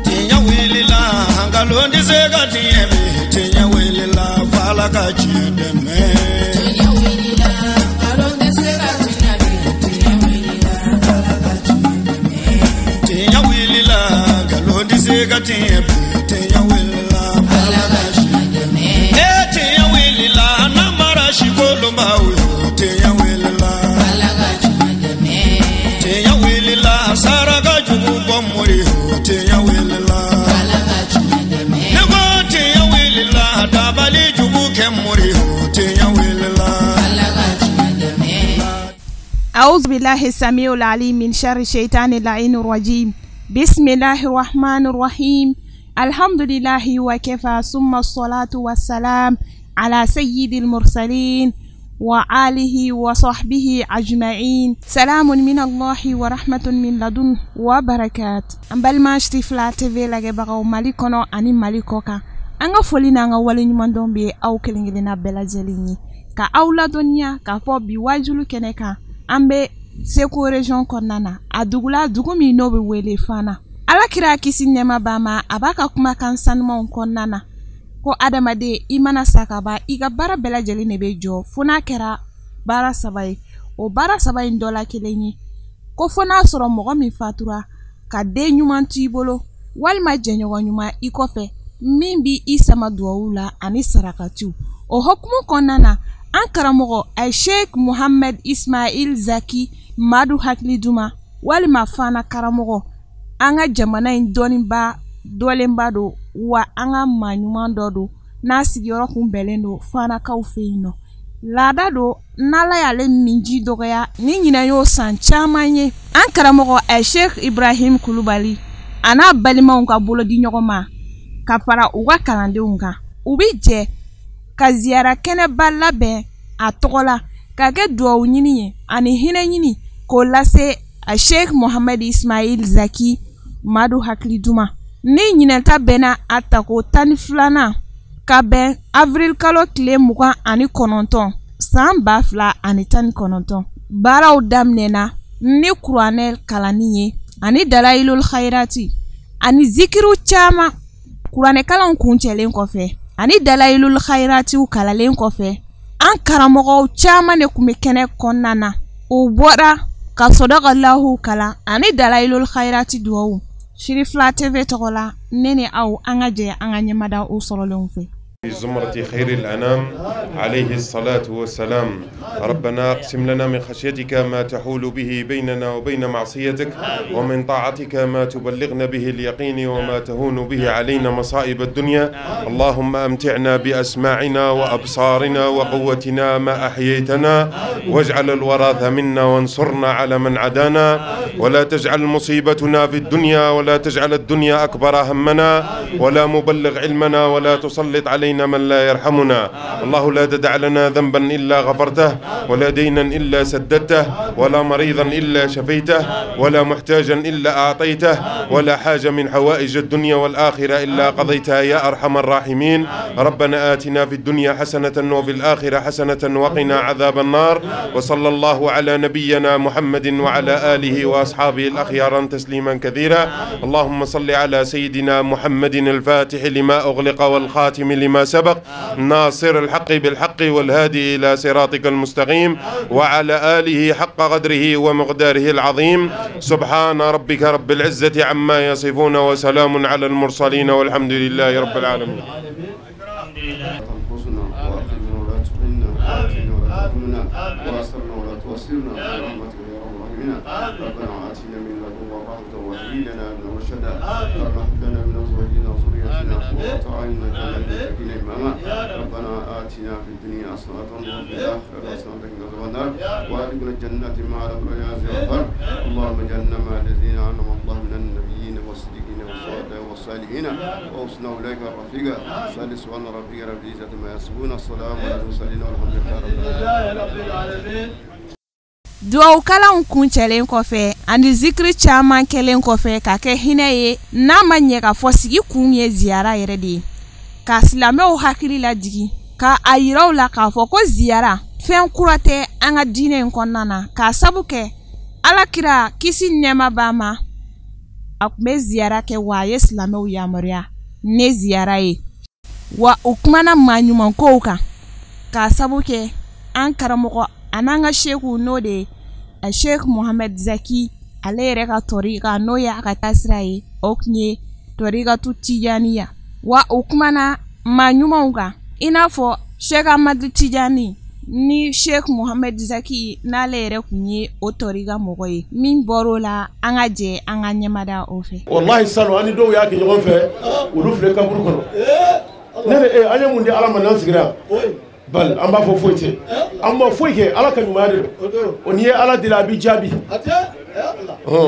Tinya wilila hangalondi zega tiemi tinya wilila fala kachideme tinya wilila hangalondi zega tiemi tinya wilila fala kachideme tinya wilila hangalondi zega tiemi tinya wilila fala kachideme tinya wilila namara shikolomba tinya wilila fala kachideme tinya wilila saraka jubu bomuri tinya wilila fala kachideme nego tinya wilila dabali jubu kemuri tinya wilila fala kachideme. أعوذ بالله السميع العليم من شر الشيطان اللعين الرجيم. بسم الله الرحمن الرحيم. الحمد لله وكفى ثم الصلاة والسلام على سيد المرسلين وآله وصحبه أجمعين. سلام من الله ورحمة من لدن وبركات. أمبال ما شريفلا تيفي لغي بغاو ماليكونو أني ماليكوكا أنغا فولينا أنغا ولي نماندون بي أو كلنجلنا بلا جليني ka awla donya ka fo bi wajulu keneka ambe seko region konana adugula dugumi no be wele fana ala kira kisi nema bama abaka kuma kan sanma konana ko adamade imana sakaba iga bara bela jeli ne be jo funa kera bara sabai o bara sabai ndola kelenyi ko funa soro mogo mi fatura ka de nyuman tibolo walma jenyo nyuma ikofe mimbi isama duwula ani sarakatu o hokmu konana Ankara mogo ay Sheikh Mohamed Ismail Zacki madu hakli duma walima fana karamogo anga jamana indonimba dolemba do wa anga manyuman dodo na sigiyoro kumbelendo fana kaufeino lada do nala yale minji dogaya ni nyina yo san chamanye Ankara mogo ay Sheikh Ibrahim Coulibaly ana balima unka bolo di nyogoma kafara uga kalande unga ubije ka Ziyara kene balla be a togola ka ke duwawu ɲini ye ani hinɛ ɲini k'o lase a Sheikh Mohamed Ismail Zacki madu hakili duma ni ɲinɛta bɛna a tako 12 ka bɛn avril kalo tile 29 san 2019 baaraw daminɛna ni kuranɛ kalanni ye ani dalailul khairati ani zikiru caman kuranɛ kalan kuncɛlen kɔfɛ ani dalailul khairati kalalen kɔfɛ an karamogo caman de kun bɛ kɛnɛ kɔnɔna na o bɔra ka sadakallahu kala ani dalailul khairati duwawu Cherifla TV tɔgɔ la ne ni aw an ka jɛ an ka ɲɛmada o sɔrɔlenw fɛ. زمرة خير الأنام عليه الصلاة والسلام ربنا اقسم لنا من خشيتك ما تحول به بيننا وبين معصيتك ومن طاعتك ما تبلغنا به اليقين وما تهون به علينا مصائب الدنيا اللهم أمتعنا بأسماعنا وأبصارنا وقوتنا ما أحييتنا واجعل الوراث منا وانصرنا على من عدانا ولا تجعل مصيبتنا في الدنيا ولا تجعل الدنيا أكبر همنا ولا مبلغ علمنا ولا تسلط علينا من لا يرحمنا الله لا تدع لنا ذنبا إلا غفرته ولا دينا إلا سددته ولا مريضا إلا شفيته ولا محتاجا إلا أعطيته ولا حاجة من حوائج الدنيا والآخرة إلا قضيتها يا أرحم الراحمين ربنا آتنا في الدنيا حسنة وفي الآخرة حسنة وقنا عذاب النار وصلى الله على نبينا محمد وعلى آله وأصحابه الأخيار تسليما كثيرا اللهم صل على سيدنا محمد الفاتح لما أغلق والخاتم لما سبق ناصر الحق بالحق والهادي إلى صراطك المستقيم وعلى آله حق قدره ومقداره العظيم سبحان ربك رب العزة عما يصفون وسلام على المرسلين والحمد لله رب العالمين. ربنا آتنا في الدنيا حسنة وفي الآخرة حسنة وقنا عذاب النار وأدخلنا الجنة مع الأبرار والأبرار اللهم اجعلنا مع الذين أنعم الله من النبيين والصديقين والشهداء والصالحين وحسن أولئك رفيقا سبحان ربك رب العزة عما يصفون السلام على المرسلين والحمد لله رب العالمين. Duwawu kalan kuncɛlen kɔfɛ ani zikiri caman kɛlen kɔfɛ ka kɛ hinɛ ye n'a ma ɲɛ ka fɔ sigi kun ye Ziyara yɛrɛ de ye ka silamɛw hakili lajigi ka a yiraw la k'a fɔ ko Ziyara fɛn kura tɛ an ka diinɛ in kɔnɔna na k'a sabu kɛ Alakira kisi nɛma b'a ma a kun bɛ ziyara kɛ wa a ye silamɛw yamaruya ne ziyara ye wa u kumana maa ɲuman kow kan k'a sabu kɛ an karamɔgɔ an'an ka sheku n'o de ye a sheikh Mohamed Zacki ale yɛrɛ ka tɔriqa n'o ye a ka taasira ye o kun ye tɔriqatu tijaniya wa u kumana maa ɲumanw kan i n'a fɔ sheikh Ahmadu Tijani ni sheikh Mohamed Zacki n'ale yɛrɛ kun ye o tɔriqa mɔgɔ ye min bɔr'o la an ka jɛ an ka ɲɛmada o fɛ wallahi salo ani dɔw y'a kɛ ɲɔgɔn fɛ olu filɛ kaburu kɔnɔ ne de an ye mun di Ala ma n'an sigira bal an b'a fɔ foyi tɛ an ma foyi kɛ Ala ka ɲumanya de don o n'i ye Ala deli a b'i jaabi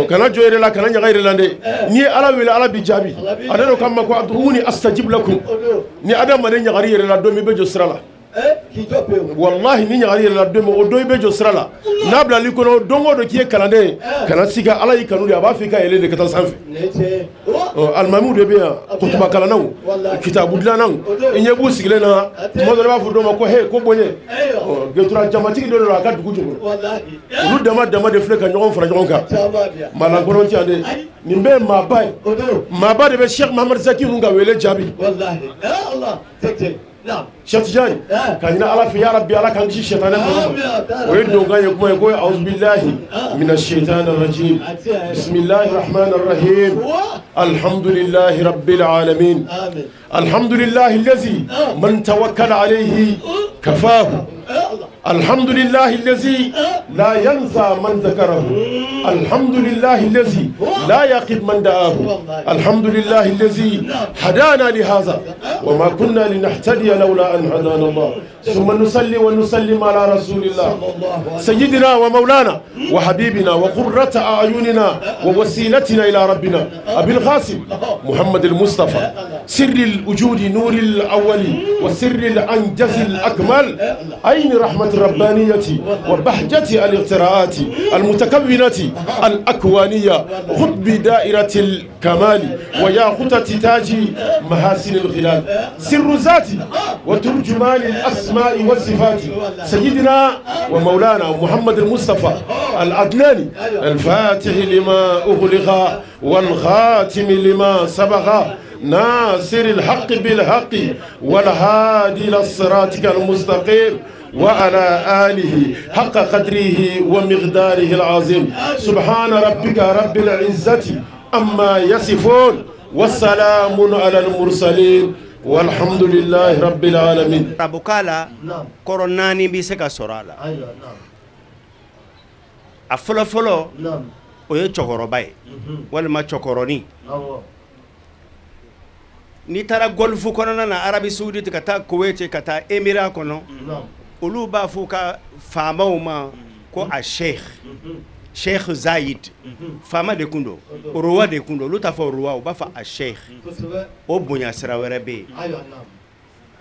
kana jɔ yɛrɛ la kana ɲaga yɛrɛ la dɛ n'i ye Ala wele Ala b'i jaabi ale de ko k'an ma ko ad'uuni astajib lakum ni adamaden ɲagari yɛrɛ la don min i bɛ jɔ sira la wallahi ni ɲagari yɛrɛ la don min o don i bɛ jɔ sira la n'a bilali kɔnɔ don o don k'i ye kalanden kana siga Ala y'i kanu de a b'a fɔ i ka yɛlɛ de ka taa sanfɛ alimamiw de bɛ yan kutuba kalannaw kitabu dilannaw i ɲɛ b'u sigilen na tuma dɔ la i b'a fɔ dɔw ma ko he ko bonya gɛtura jamatigi dɔ de don a ka dugu jukɔrɔ olu dama de filɛ ka ɲɔgɔn fara ɲɔgɔn kan maalankɔrɔ tɛ yan dɛ nin bɛɛ ye maaba ye maaba de bɛ Sheikh Mohamed Zacki ninnu ka wele jaabi Cheikh Tijani ka ɲina Ala fɛ ya Rabbi Ala k'an kisi sɛtanɛ kɔnɔ o ye donkan ye kuma ye ko a'udhu billahi minash shaitanir rajim bismillahir rahmanir rahim alhamdulillahi rabbil alamin alhamdulillahi allazi man tawakkala alayhi kafahu الحمد لله الذي لا ينسى من ذكره الحمد لله الذي لا يقب من دعاه الحمد لله الذي هدانا لهذا وما كنا لنهتدي لولا أن هدانا الله ثم نصلي ونسلم على رسول الله سيدنا ومولانا وحبيبنا وقرة أعيننا ووسيلتنا إلى ربنا أبي القاسم محمد المصطفى سر الوجود نور الأول وسر الأنجز الأكمل أين رحمة الربانية وبهجة الاختراعات المتكونة الأكوانية خطب دائرة الكمال وياقوتة تاج محاسن الخلال سر ذاتي وترجمان الأسماء والصفات سيدنا ومولانا محمد المصطفى العدناني الفاتح لما أغلق والخاتم لما سبق ناصر الحق بالحق والهادي إلى صراطك المستقيم وعلى آله حق قدره ومقداره العظيم سبحان ربك رب العزة أما يصفون والسلام على المرسلين والحمد لله رب العالمين ربكالا كوروناني بيسكا سورالا أفلا فلو oye chokoro bay wala ma chokoroni ni tara golfu kono na Arabie Saoudite kata Kuwait kata Emira kono olu ba fuka fama uma ko a Sheikh Zayid fama de kundo ruwa de kundo luta fa ruwa ba fa a Sheikh o bunya sira were be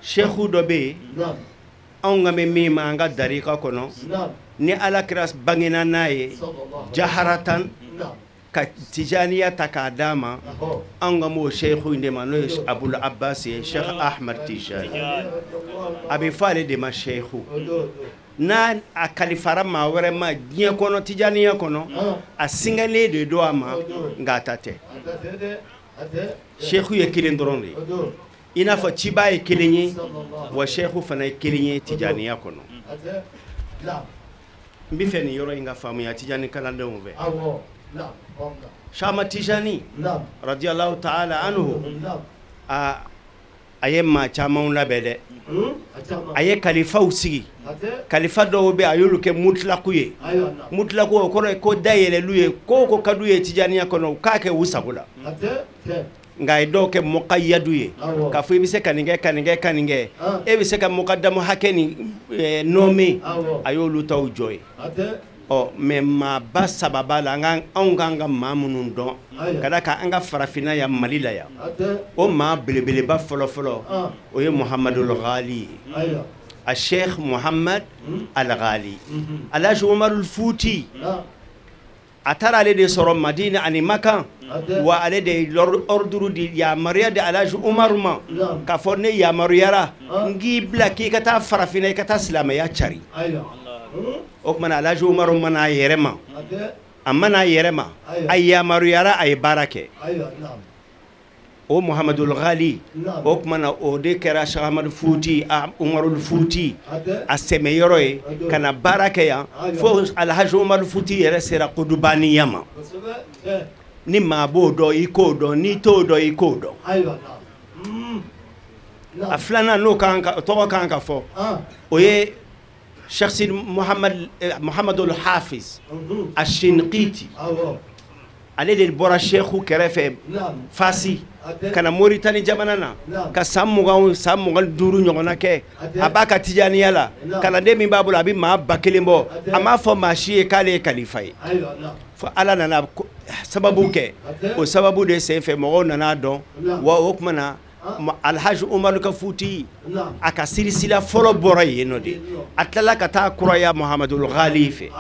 Sheikhu do be on ngame mi ma nga dariqa kono ni ala kiras bangina naye jaharatan ka tijaniya takadama anga mo sheikhu ndema no Abul Abbas Sheikh Ahmad Tijani abi fale de ma sheikhu na a kalifara ma were ma gye kono tijaniya kono a singale de do ama ngatate sheikhu ye kilin doronde ina fa ciba ye kilinyi wa sheikhu fana kilinyi tijaniya kono mbifeni yoro inga famu ya tijani kalande umve Shama Tijani radiyallahu ta'ala anhu aye ma chama labede aye khalifa usigi khalifa do be ayulu ke mutlaquye mutlaqo ko dayele luye ko kaduye tijani yakono kake usagula ngai doke muqayyaduye ka fu bise kaninge e bise ka muqaddamu hakeni nomi ayolu taw joy o memma basababa la nganga mamunun don kada ka anga farafina ya malila ya o ma belebele ba folo o ye Muhammadul Ghali a Sheikh Muhammad al-Ghali Alhaji Umar al-Futi atara ale de soro Madina ani Makan wa ale de orduru di ya Maria de Alhaji Umar ma ka fonne ya Mariara ngi blaki kata farafina kata salama ya chari okmana Alhaji Umar mana yerema amana yerema ayamaru yara ay barake o Muhammadul Ghali o kumana o de kera Cheikh Ahmad Fouti Umarul Fouti a seme yoroye kana barake ya fo Alhaji Umar Fouti yere sera Coulibaly yama ni mabo do iko do ni to do iko do aflana no kanka to kanka fo oye Cheikh Sid Mohamadul Hafiz Ashinqiti ale de bora Cheikhu kerefe fasi kana Mauritanie jamanana ka samugan duru nyogona ke abaka tijani yala kana de min babula abi ma bakelembo ama fo mashi kale kalifai fo ala nana sababu ke o sababu de se fe mo nana don wa okmana Alhaji Umar ka Fouti aka silsila folo bora yeno de atala kata kuraya Muhammadul Ghalife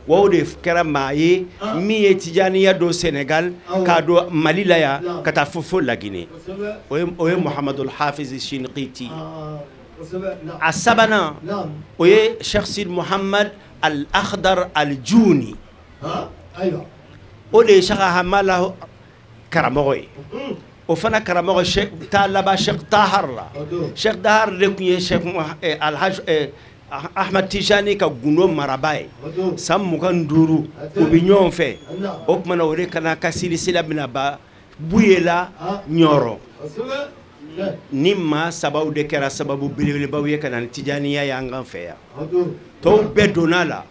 wawde kera maye mi e tijaniya do Senegal ka do Malila ya kata fofo la Guinée oye Muhammadul Hafiz Shinqiti asabana oye Cheikh Sid Muhammad Al Akhdar Al Juni ode Cheikh Hamala karamoy o fana karamoy Cheikh Talaba Cheikh Tahar Cheikh Tahar de Cheikh Alhaj Ahmad Tijani ka guno marabaye sam mukan duru ubinyon fe okmana ore kana kasili sila bina ba buyela nyoro nimma sababu de kera sababu bilibili bawiye kana Tijaniya yanga fe ya to bedonala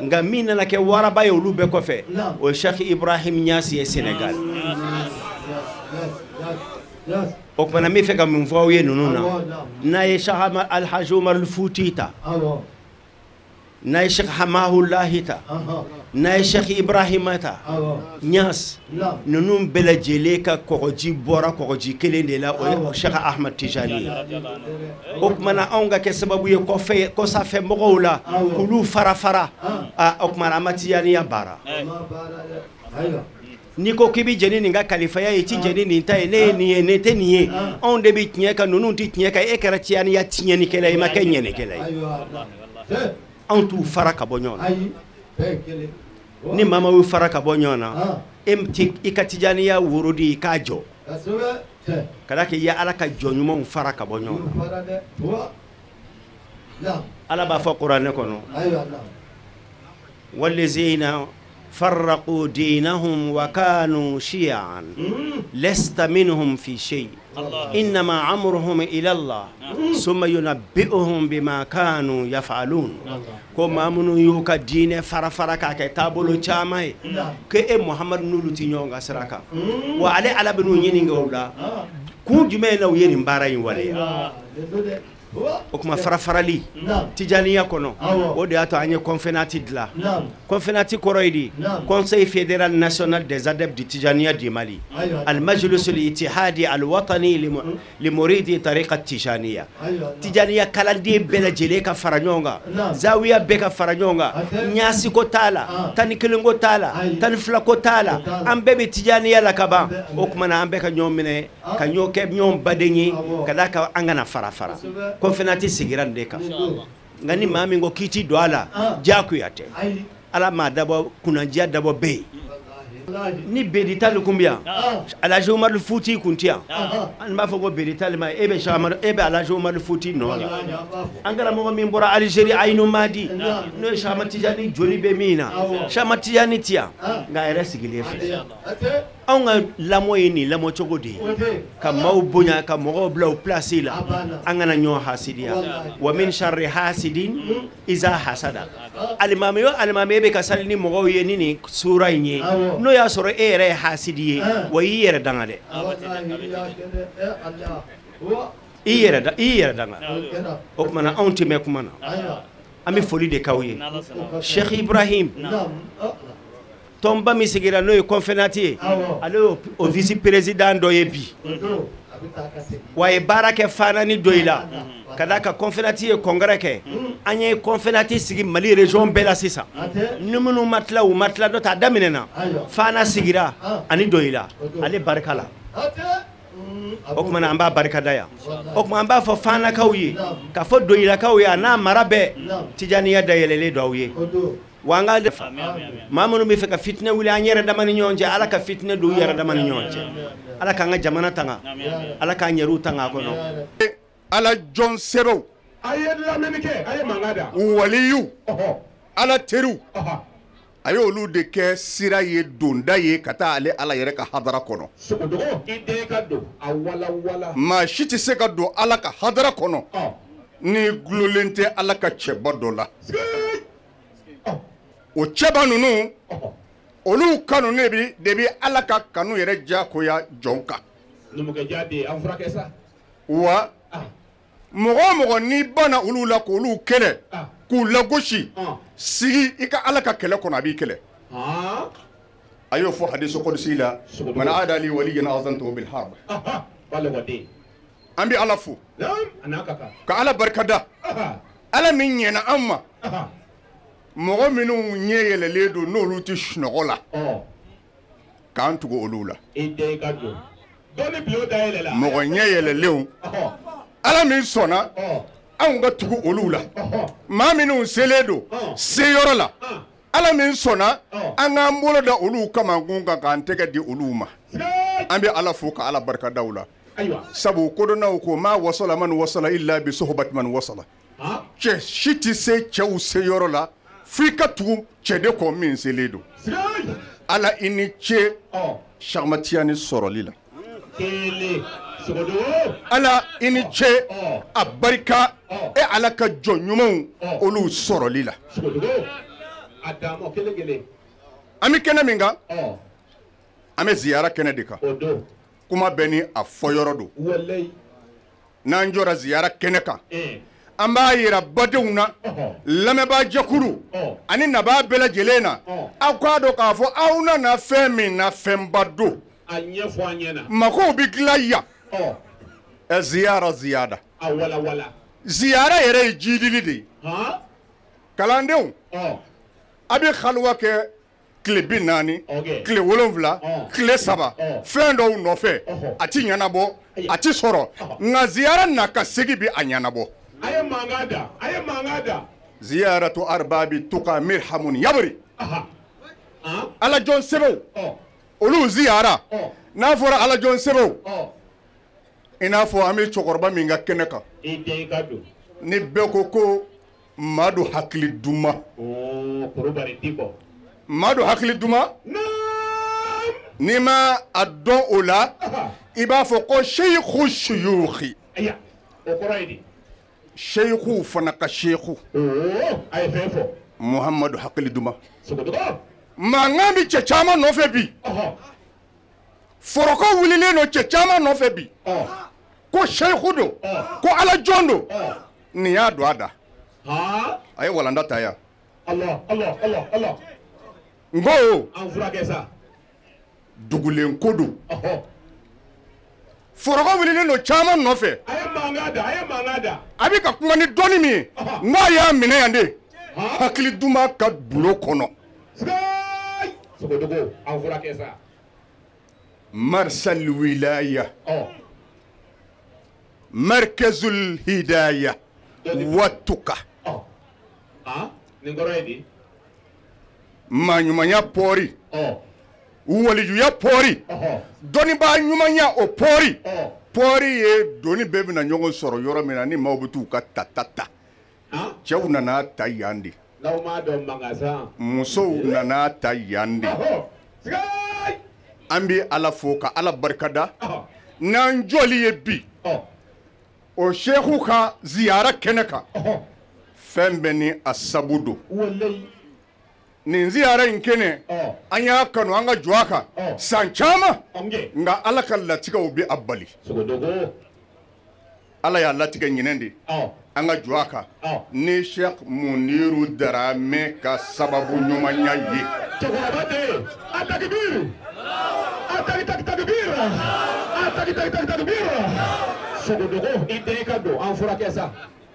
nga mina na ke warabaye ulube ko fe o Cheikh Ibrahim Niassi e Senegal okmana mi feka min fawye nununa naye Cheikh Alhaji Umar Fouti ta naye Cheikh Hamahullah ta naye Cheikh Ibrahim ta Niass nunun bela jele ka kokoji bora kokoji kelende la o Cheikh Ahmad Tijani okmana onga ke sababu ye ko sa fe mogola kulu fara okmana Matiyani ya bara niko kibi jeni nga kalifa ya iti jeni ni ta ne te ni on de bi tinya ka nunu ti tinya ka e kara tiani ya tinya ni kele ma kenye ni kele on tu faraka bonyon ni mama wu faraka bonyona emti ikatijani ya wurudi kajo kada ke ya alaka jonyuma faraka bonyona ala ba fa qur'an ko no wallazina فرقوا دينهم وكانوا شيعا لست منهم في شيء إنما عمرهم إلى الله ثم ينبئهم بما كانوا يفعلون كما منو يوكا دين فرفركا كتابلو چامي كي محمد نولو تنيونغا سراكا وعلي على بنو ينينغولا كون جمينا وينين باراين وليا okuma farafarali tijaniya kono o de ato anye confénati dla confénati koroidi Conseil fédéral national des adeptes du Tijaniya du Mali al majlis al ittihadi al watani li muridi tariqa tijaniya tijaniya kalandi bela jele ka faranyonga zawiya be ka faranyonga nyasi ko tala tan kilingo tala tan flako tala ambe be tijaniya la kaba okuma na ambe ka nyomine ka nyoke nyom badenyi kadaka angana farafara konfenati sigiran de ka ngani mami ngo kiti do ala jaku yate ala ma dabo kunanjia dabo be ni bedital kumbia Alhaji Umar Fouti kuntia an ma fogo bedital ma ebe shamar ebe Alhaji Umar Fouti no angara mo min bora Algérie ayno madi no Cheikh Tijani joli be mina Cheikh Tijani tia nga ere sigile fe onga lamo yini lamo chogodi ka mawbunya ka mo bla place la angana nyo hasidia wa min sharri hasidin iza hasada alimame be ka salini mo yeni ni sura yini no ya soro ere hasidiye wa yere dangale iyere danga okmana onti me kumana ami foli de kawye Cheikh Ibrahim tomba misigira no confénati allo au vice-président doyebi waye barake fanani doila kadaka confénati congrès ke anye confénati sigi Mali région bela sisa numunu matla ou matla do ta daminena fana sigira ani doila ale barkala okmana amba barkadaya okmana amba fo fana kawye ka fo doila kawye na marabe Tijaniya dayelele dawye wanga defa mamanu mi fe ka fitna wuli anyere damani nyonje ala ka fitna do yara damani nyonje ala ka nga jamana tanga ala ka nyeru tanga ko no ala John Sebo aye la menike aye mangada waliyu ala teru aye olu de ke sira ye donda ye kata ale ala yere ka hadara kono sokodo ide ka do awala wala ma shiti se ka do ala ka hadara kono ni glolente ala ka cheba dola o cheba nunu olu kanu nebi debi ala ka kanu yere jakoya jonka numuke jade an furake sa wa mogo ni bana olu la ko olu kele k'u lagosi sigi i ka ala ka kɛlɛ kɔnɔ a b'i kɛlɛ a y'o fɔ hadisu qudsi la man aada li waliyan azantuhu bil harb an bɛ ala fo ka ala barikada ala min ɲɛna an ma mɔgɔ minnu ɲɛ yɛlɛlen don n'olu tɛ sunɔgɔ la k'an tugu olu la mɔgɔ ɲɛ yɛlɛlenw ala min sɔnna anw ka tugu olu la maa minnu selen don seyɔrɔ la ala min sɔnna an k'an bolo da olu kama kun kan k'an tɛgɛ di olu ma an bɛ ala fo ka ala barikada u la sabu kodɔnnaw ko maa wasala man wasala illa bi sohbati man wasala cɛ si tɛ se cɛw seyɔrɔ la f'i ka tugu cɛ de kɔ min selen don ala i ni ce sagamatiya ni sɔrɔli la ala i ni ce a barika e ala ka jɔn ɲumanw olu sɔrɔli la an bɛ kɛnɛ min kan an bɛ ziyara kɛnɛ de kan kuma bɛ ni a fɔyɔrɔ don n'an jɔra ziyara kɛnɛ kan an b'a yira badenw na lamɛnbaa jɛkulu ani nabaa bɛɛ lajɛlen na aw k'a dɔn k'a fɔ aw nana fɛn min na fɛnba don magow bɛ dilan yan ziyara ziyada ziyara yɛrɛ ye jidili de ye kalandenw a bɛ haliwa kɛ tile 40 tile 7 tile 3 fɛn dɔw nɔfɛ a ti ɲɛnabɔ a ti sɔrɔ nka ziyara na ka segi bi a ɲɛnabɔ ziyaratu arbabi tuqa mirhamun yabri ala jɔn sɛbɛw olu ziyara n'a fɔra ala jɔn sɛbɛw i n'a fɔ an bɛ cɛkɔrɔba min ka kɛnɛ kan ni bɛɛ ko madu hakili duma madu hakili duma n'i ma a dɔn o la i b'a fɔ ko sheikhu shuyukhi sheikhu fana ka sheikhu muhamadu hakili duma mankan bɛ cɛ caman nɔfɛ bi foroko wulilen don cɛ caman nɔfɛ bi ko sheikhu don ko ala jɔn don nin y'a don a da a ye walanda ta yan n ko dugulen ko don foroko wulilen don caman nɔfɛ a bɛ ka kuma ni dɔnni min ye n ko a y'a minɛ yan de hakili duma ka bulo kɔnɔ marsal wilaya markazul hidaya watuka maɲumanya pɔri walijuya pɔri dɔnnibaa ɲumanya o pɔri pɔri ye doni bɛɛ bɛna ɲɔgɔn sɔrɔ yɔrɔ min na ni maaw bɛ t'u ka ta cɛw nana ta yan de musow nana ta yan de an bɛ ala fo ka ala barikada n'an jɔli ye bi o sheikhu ka ziyara kɛnɛ kan fɛn bɛɛ ni a sabu don nin ziyara in kɛnɛ an y'a kanu an ka jɔ a kan san caman nka ala ka latigɛw bɛ a bali ala y'a latigɛ ɲinɛn de an ka jɔ a kan ni sheikh muniru darame ka sababu ɲumanya ye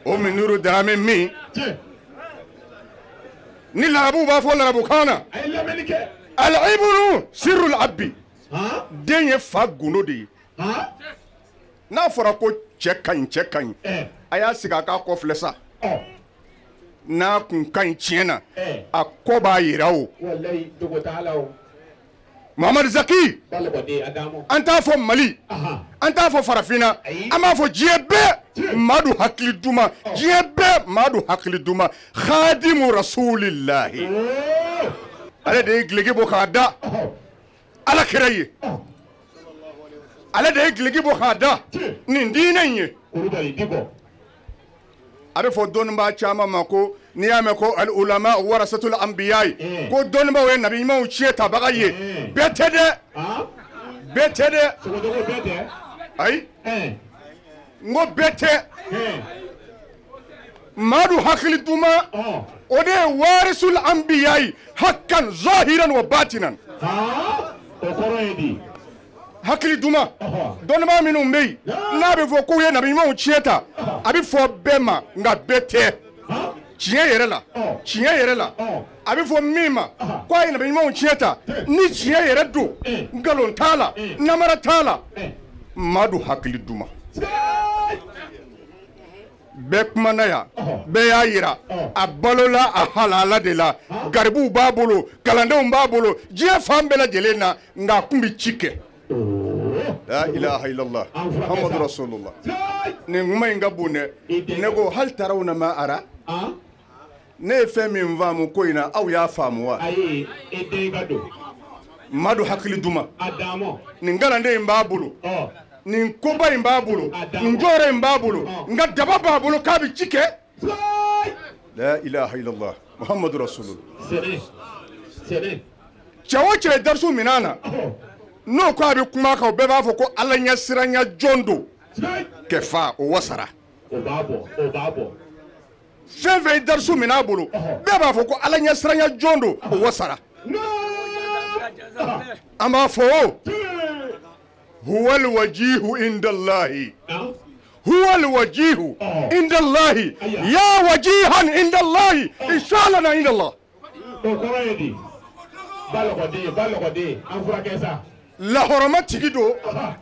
o muniru darame min ni larabu b'a fɔ larabukan na al-ibnu sirrul abbi den ye fa gundo de ye n'a fɔra ko cɛ ka ɲi a y'a sigi a k'a kɔfilɛ sa n'a kun ka ɲi tiɲɛ na a kɔ b'a yira o Mohamed Zacki an t'a fɔ Mali an t'a fɔ farafinna an b'a fɔ diɲɛ bɛɛ Madu hakili duma diɲɛ bɛɛ Madu hakili duma khadimu rasulillahi ale de ye gilegi bɔ k'a da ala kira ye ale de ye gilegi bɔ k'a da nin diinɛ in ye a bɛ fɔ dɔnnibaa caman ma ko n'i y'a mɛn ko al ulama warasatul anbiya ko dɔnnibaaw ye nabi ɲumanw tiɲɛ tabaga ye bɛɛ tɛ dɛ bɛɛ tɛ dɛ ayi n ko bɛɛ tɛ Madu hakili duma o de ye warisul anbiya hakkan zahiran wa batinan hakili duma dɔnnibaa minnu bɛ yen n'a bɛ fɔ k'u ye nabi ɲumanw tiɲɛ ta a bɛ fɔ bɛɛ ma nka bɛɛ tɛ tiɲɛ yɛrɛ la tiɲɛ yɛrɛ la a bɛ fɔ min ma ko a ye nabi ɲumanw tiɲɛ ta ni tiɲɛ yɛrɛ don nkalon t'a la namara t'a la Madu hakili duma bɛɛ kumana yan bɛɛ y'a yira a balola a halala de la garibuw b'a bolo kalandenw b'a bolo diɲɛ fan bɛɛ lajɛlen na nka a kun bɛ ci kɛ la ilaha illallah muhammadu rasulullah nin kuma in ka bon dɛ ne ko hali tarawna ma ara ne ye fɛn min faamu ko in na aw y'a faamu wa Madu hakili duma nin kalanden in b'a bolo nin koba in b'a bolo nin jɔyɔrɔ in b'a bolo nka daba b'a bolo k'a bɛ ci kɛ la ilaha illallah muhammadu rasulullah cɛ o cɛ ye darisu minɛ a na n'o ko a bɛ kuma kan o bɛɛ b'a fɔ ko ala ɲɛ siranya jɔn don kɛ fa o wasara fɛn fɛn ye darisu minɛ a bolo bɛɛ b'a fɔ ko ala ɲɛ siranya jɔn don o wasara an b'a fɔ o huwa alwajihu indallahi huwa alwajihu indallahi ya wajihan indallahi inshallah indallah lahoroma tigi don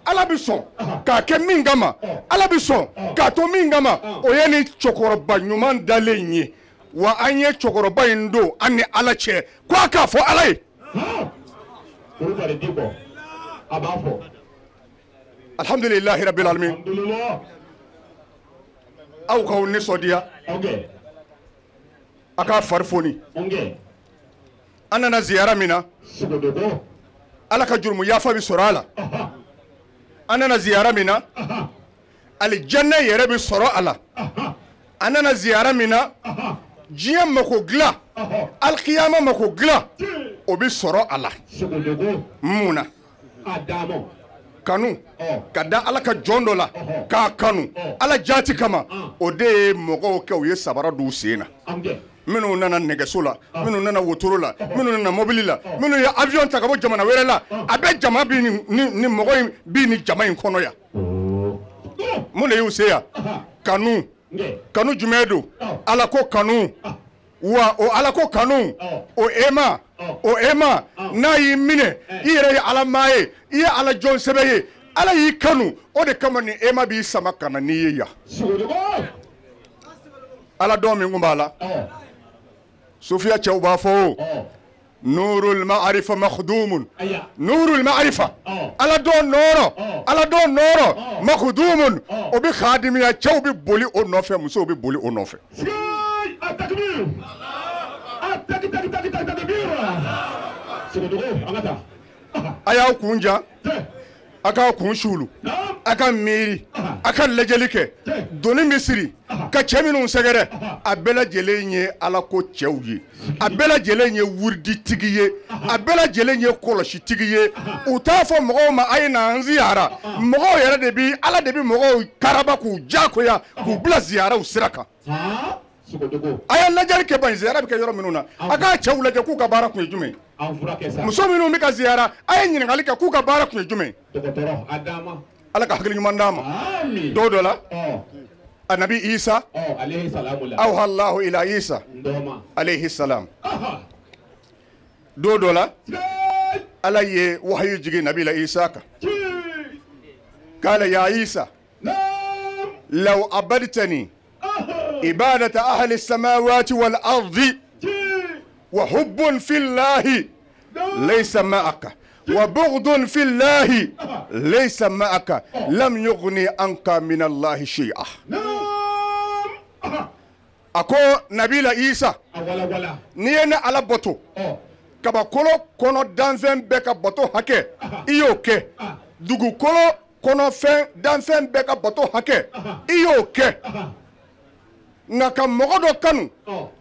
ala bɛ sɔn k'a kɛ min kama ala bɛ sɔn k'a to min kama o ye ni cɛkɔrɔba ɲuman dalen ye wa an ye cɛkɔrɔba in don an ni ala cɛ ko a k'a fɔ ala ye alhamdulillahi rabbil alamin aw k'aw nisɔndiya a k'a fari foni an nana ziyara min na ala ka jurumu yafa bɛ sɔrɔ a la an nana ziyara min na alijanna yɛrɛ bɛ sɔrɔ a la an nana ziyara min na diɲɛ mako dilan alikiyama mako dilan o bɛ sɔrɔ a la mun na kanu ka da ala ka jɔn dɔ la k'a kanu ala jaati kama o de ye mɔgɔw kɛ u ye sabara d'u sen na minnu nana nɛgɛso la minnu nana wotoro la minnu nana mobili la minnu ye avion ta ka bɔ jamana wɛrɛ la a bɛ jama bi ni mɔgɔ in bi ni jama in kɔnɔ yan mun de y'u se yan kanu kanu jumɛn don ala ko kanu wa o ala ko kanu o ema n'a y'i minɛ i yɛrɛ ye ala maa ye i ye ala jɔn sɛbɛ ye ala y'i kanu o de kama ni ema b'i sama ka na n'i ye yan ala dɔn min kun b'a la sufiya cɛw b'a fɔ o nurul ma'arifa makhdumun nurul ma'arifa ala dɔn nɔɔrɔ makhdumun o bɛ khadimiya cɛw bɛ boli o nɔfɛ musow bɛ boli o nɔfɛ a y'aw kun jan a k'aw kun suulu a ka miiri a ka lajɛli kɛ doni misiri ka cɛ minnu sɛgɛrɛ a bɛɛ lajɛlen ye ala ko cɛw ye a bɛɛ lajɛlen ye wuriditigi ye a bɛɛ lajɛlen ye kɔlɔsitigi ye u t'a fɔ mɔgɔw ma a ye na an ziyara mɔgɔw yɛrɛ de bi ala de bi mɔgɔw karaba k'u diyakoya k'u bila ziyaraw sira kan a ye lajɛli kɛ ban ziyara bɛ kɛ yɔrɔ minnu na a k'a cɛw lajɛ k'u ka baara kun ye jumɛn muso minnu bɛ ka ziyara a ye ɲininkali kɛ k'u ka baara kun ye jumɛn ala ka hakili ɲuman d'a ma don dɔ la anabi isa awha allahu ila isa alayhi salam don dɔ la ala ye wahayu jigin nabi la isa kan k'ala ya isa law abadtani عبادة أهل السماوات والأرض وحب في الله ليس معك وبغض في الله ليس معك لم يغني عنك من الله شيئا. أكو نبيل عيسى نينا على بطو كبا كولو كونو دانفن بكا بطو هكي إيوكي دوغو كولو كونو فن دانفن بكا بطو هكي إيوكي naka mogo do kanu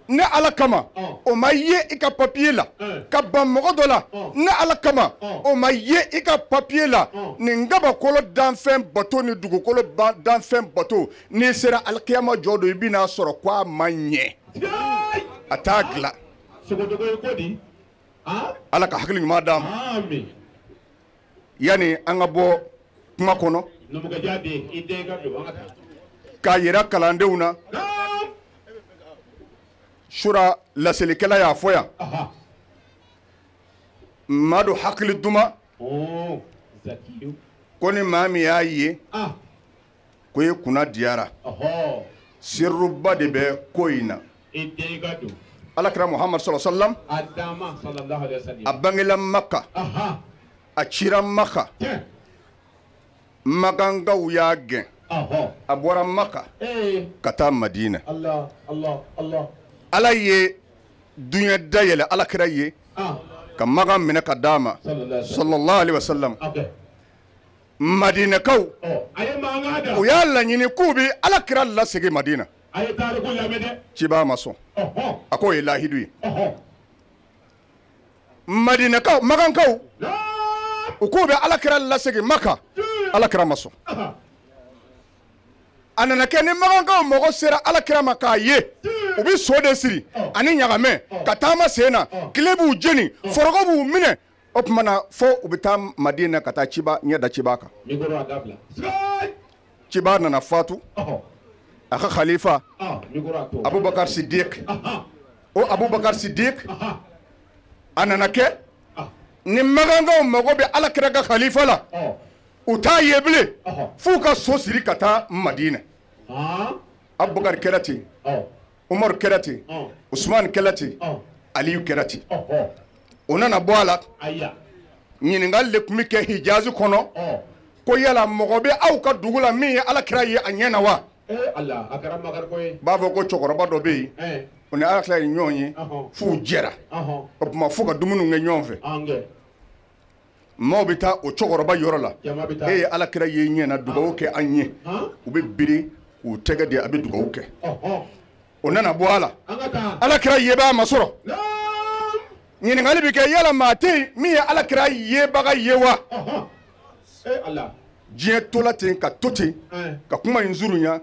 ne ala kama o ma ye i ka papier la ka ban mogo do la ne ala kama o ma ye i ka papier la ni ngaba kolo danfɛn bato ni dugukolo danfɛn bato ni sera alkiyama jɔ do i bina sɔrɔ kwa ma ɲɛ a t'a gila ala ka hakili ɲuman d'an ma yani an ka bɔ kuma kɔnɔ k'a yira kalandenw na sura laselikɛla y'a fɔ yan maa do hakili duma ko ni maa min y'a ye ko ye kunna diyara sirruba de bɛ ko in na alakira Mohamed sallallahu alaihi wasallam a bangela Maka a cira Maka magangaw y'a gɛn a bɔra Maka ka taa Madina ala ye dunya dayɛlɛ alakira ye ka magan minɛ ka d'a ma sallallahu alaihi wasallam Madinakaw u y'a laɲini k'u bi alakira lasegin Madina ciba ma sɔn a k'o ye lahidu ye Madinakaw magankaw u k'u bɛ alakira lasegin Maka alakira ma sɔn a nana kɛ ni magankaw mɔgɔ sera alakira ma k'a ye u bi so de siri ani ɲagamɛ ka taama sen na tile b'u jeni foroko b'u minɛ o tuma na fo u bɛ taa Madina ka taa ciba ɲɛ da ciba kan ciba nana fatu a ka khalifa Abubakar Siddiq o Abubakar Siddiq a nana kɛ ni magankaw mago bɛ alakira ka khalifa la u t'a ye bilen f'u ka so siri ka taa Madina Abubakar kɛra ten Umar kɛra ten Usman kɛra ten Aliyu kɛra ten o nana bɔ a la ɲininkali de tun bɛ kɛ Hijazi kɔnɔ ko yala mɔgɔ bɛ aw ka dugu la min ye alakira ye a ɲɛ na wa b'a fɔ ko cɛkɔrɔba dɔ bɛ yen o ni alakira ye ɲɔgɔn ye f'u jɛra o tuma fo ka dumuniw kɛ ɲɔgɔn fɛ maaw bɛ taa o cɛkɔrɔba yɔrɔ la e ye alakira ye ɲɛ na dugawu kɛ an ye u bɛ biri k'u tɛgɛ di a bɛ dugawu kɛ o nana bɔ a la alakira yebaa ma sɔrɔ ɲininkali bɛ kɛ yala maa tɛ yen min ye alakira yebaga ye wa diɲɛ tola ten ka to ten ka kuma in zurunya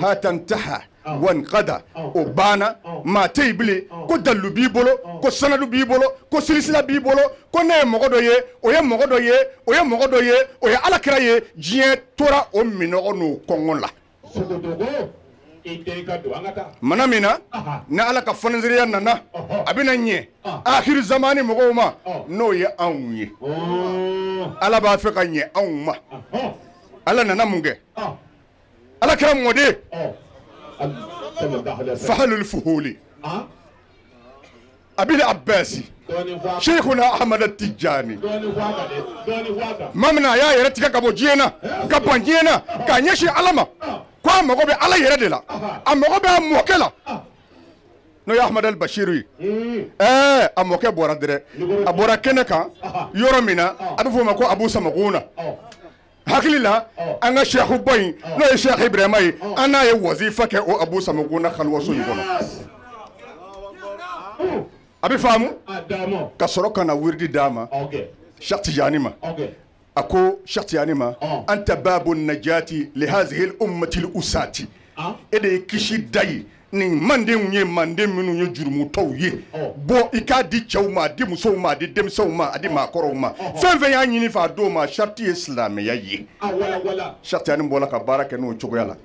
hatan taha wan qada o banna maa tɛ yen bilen ko dalilu b'i bolo ko sanadu b'i bolo ko silisila b'i bolo ko ne ye mɔgɔ dɔ ye o ye mɔgɔ dɔ ye o ye mɔgɔ dɔ ye o ye alakira ye diɲɛ tora o minɔgɔ n'o kɔngɔ la mana min na ni ala ka fonisireya nana a bɛna ɲɛ akhiru zamani mɔgɔw ma n'o ye anw ye ala b'a fɛ ka ɲɛ anw ma ala nana mun kɛ ala kɛra mɔden fahalul fuhuli abil abbasi sheikhuna ahmad tijani mamina y'a yɛrɛ tigɛ ka bɔ diɲɛ na ka ban diɲɛ na k'a ɲɛsin ala ma ko a mago bɛ ala yɛrɛ de la a mago bɛ a mɔkɛ la n'o ye ahmad al-bashiru ye a mɔkɛ bɔra dɛrɛ a bɔra kɛnɛ kan yɔrɔ min na a bɛ f'o ma ko abu samakuna hakili la an ka sheikhu bɔ in n'o ye sheikh ibrahima ye an n'a ye wazifa kɛ o abu samakuna kaliwaso in kɔnɔ a bɛ faamu ka sɔrɔ ka na wiridi d'a ma sheikh tijani ma a ko sheikh tijani ma anta babu najati li hazihi al-ummati al-usati e de ye kisi da ye nin mandenw ye manden minnu ye jurumutɔw ye bɔ i k'a di cɛw ma a di musow ma a di denmisɛnw ma a di maakɔrɔw ma fɛn fɛn y'a ɲini f'a d'o ma sariti ye silamɛya ye sheikh tijani bɔra ka baara kɛ n'o cogoya la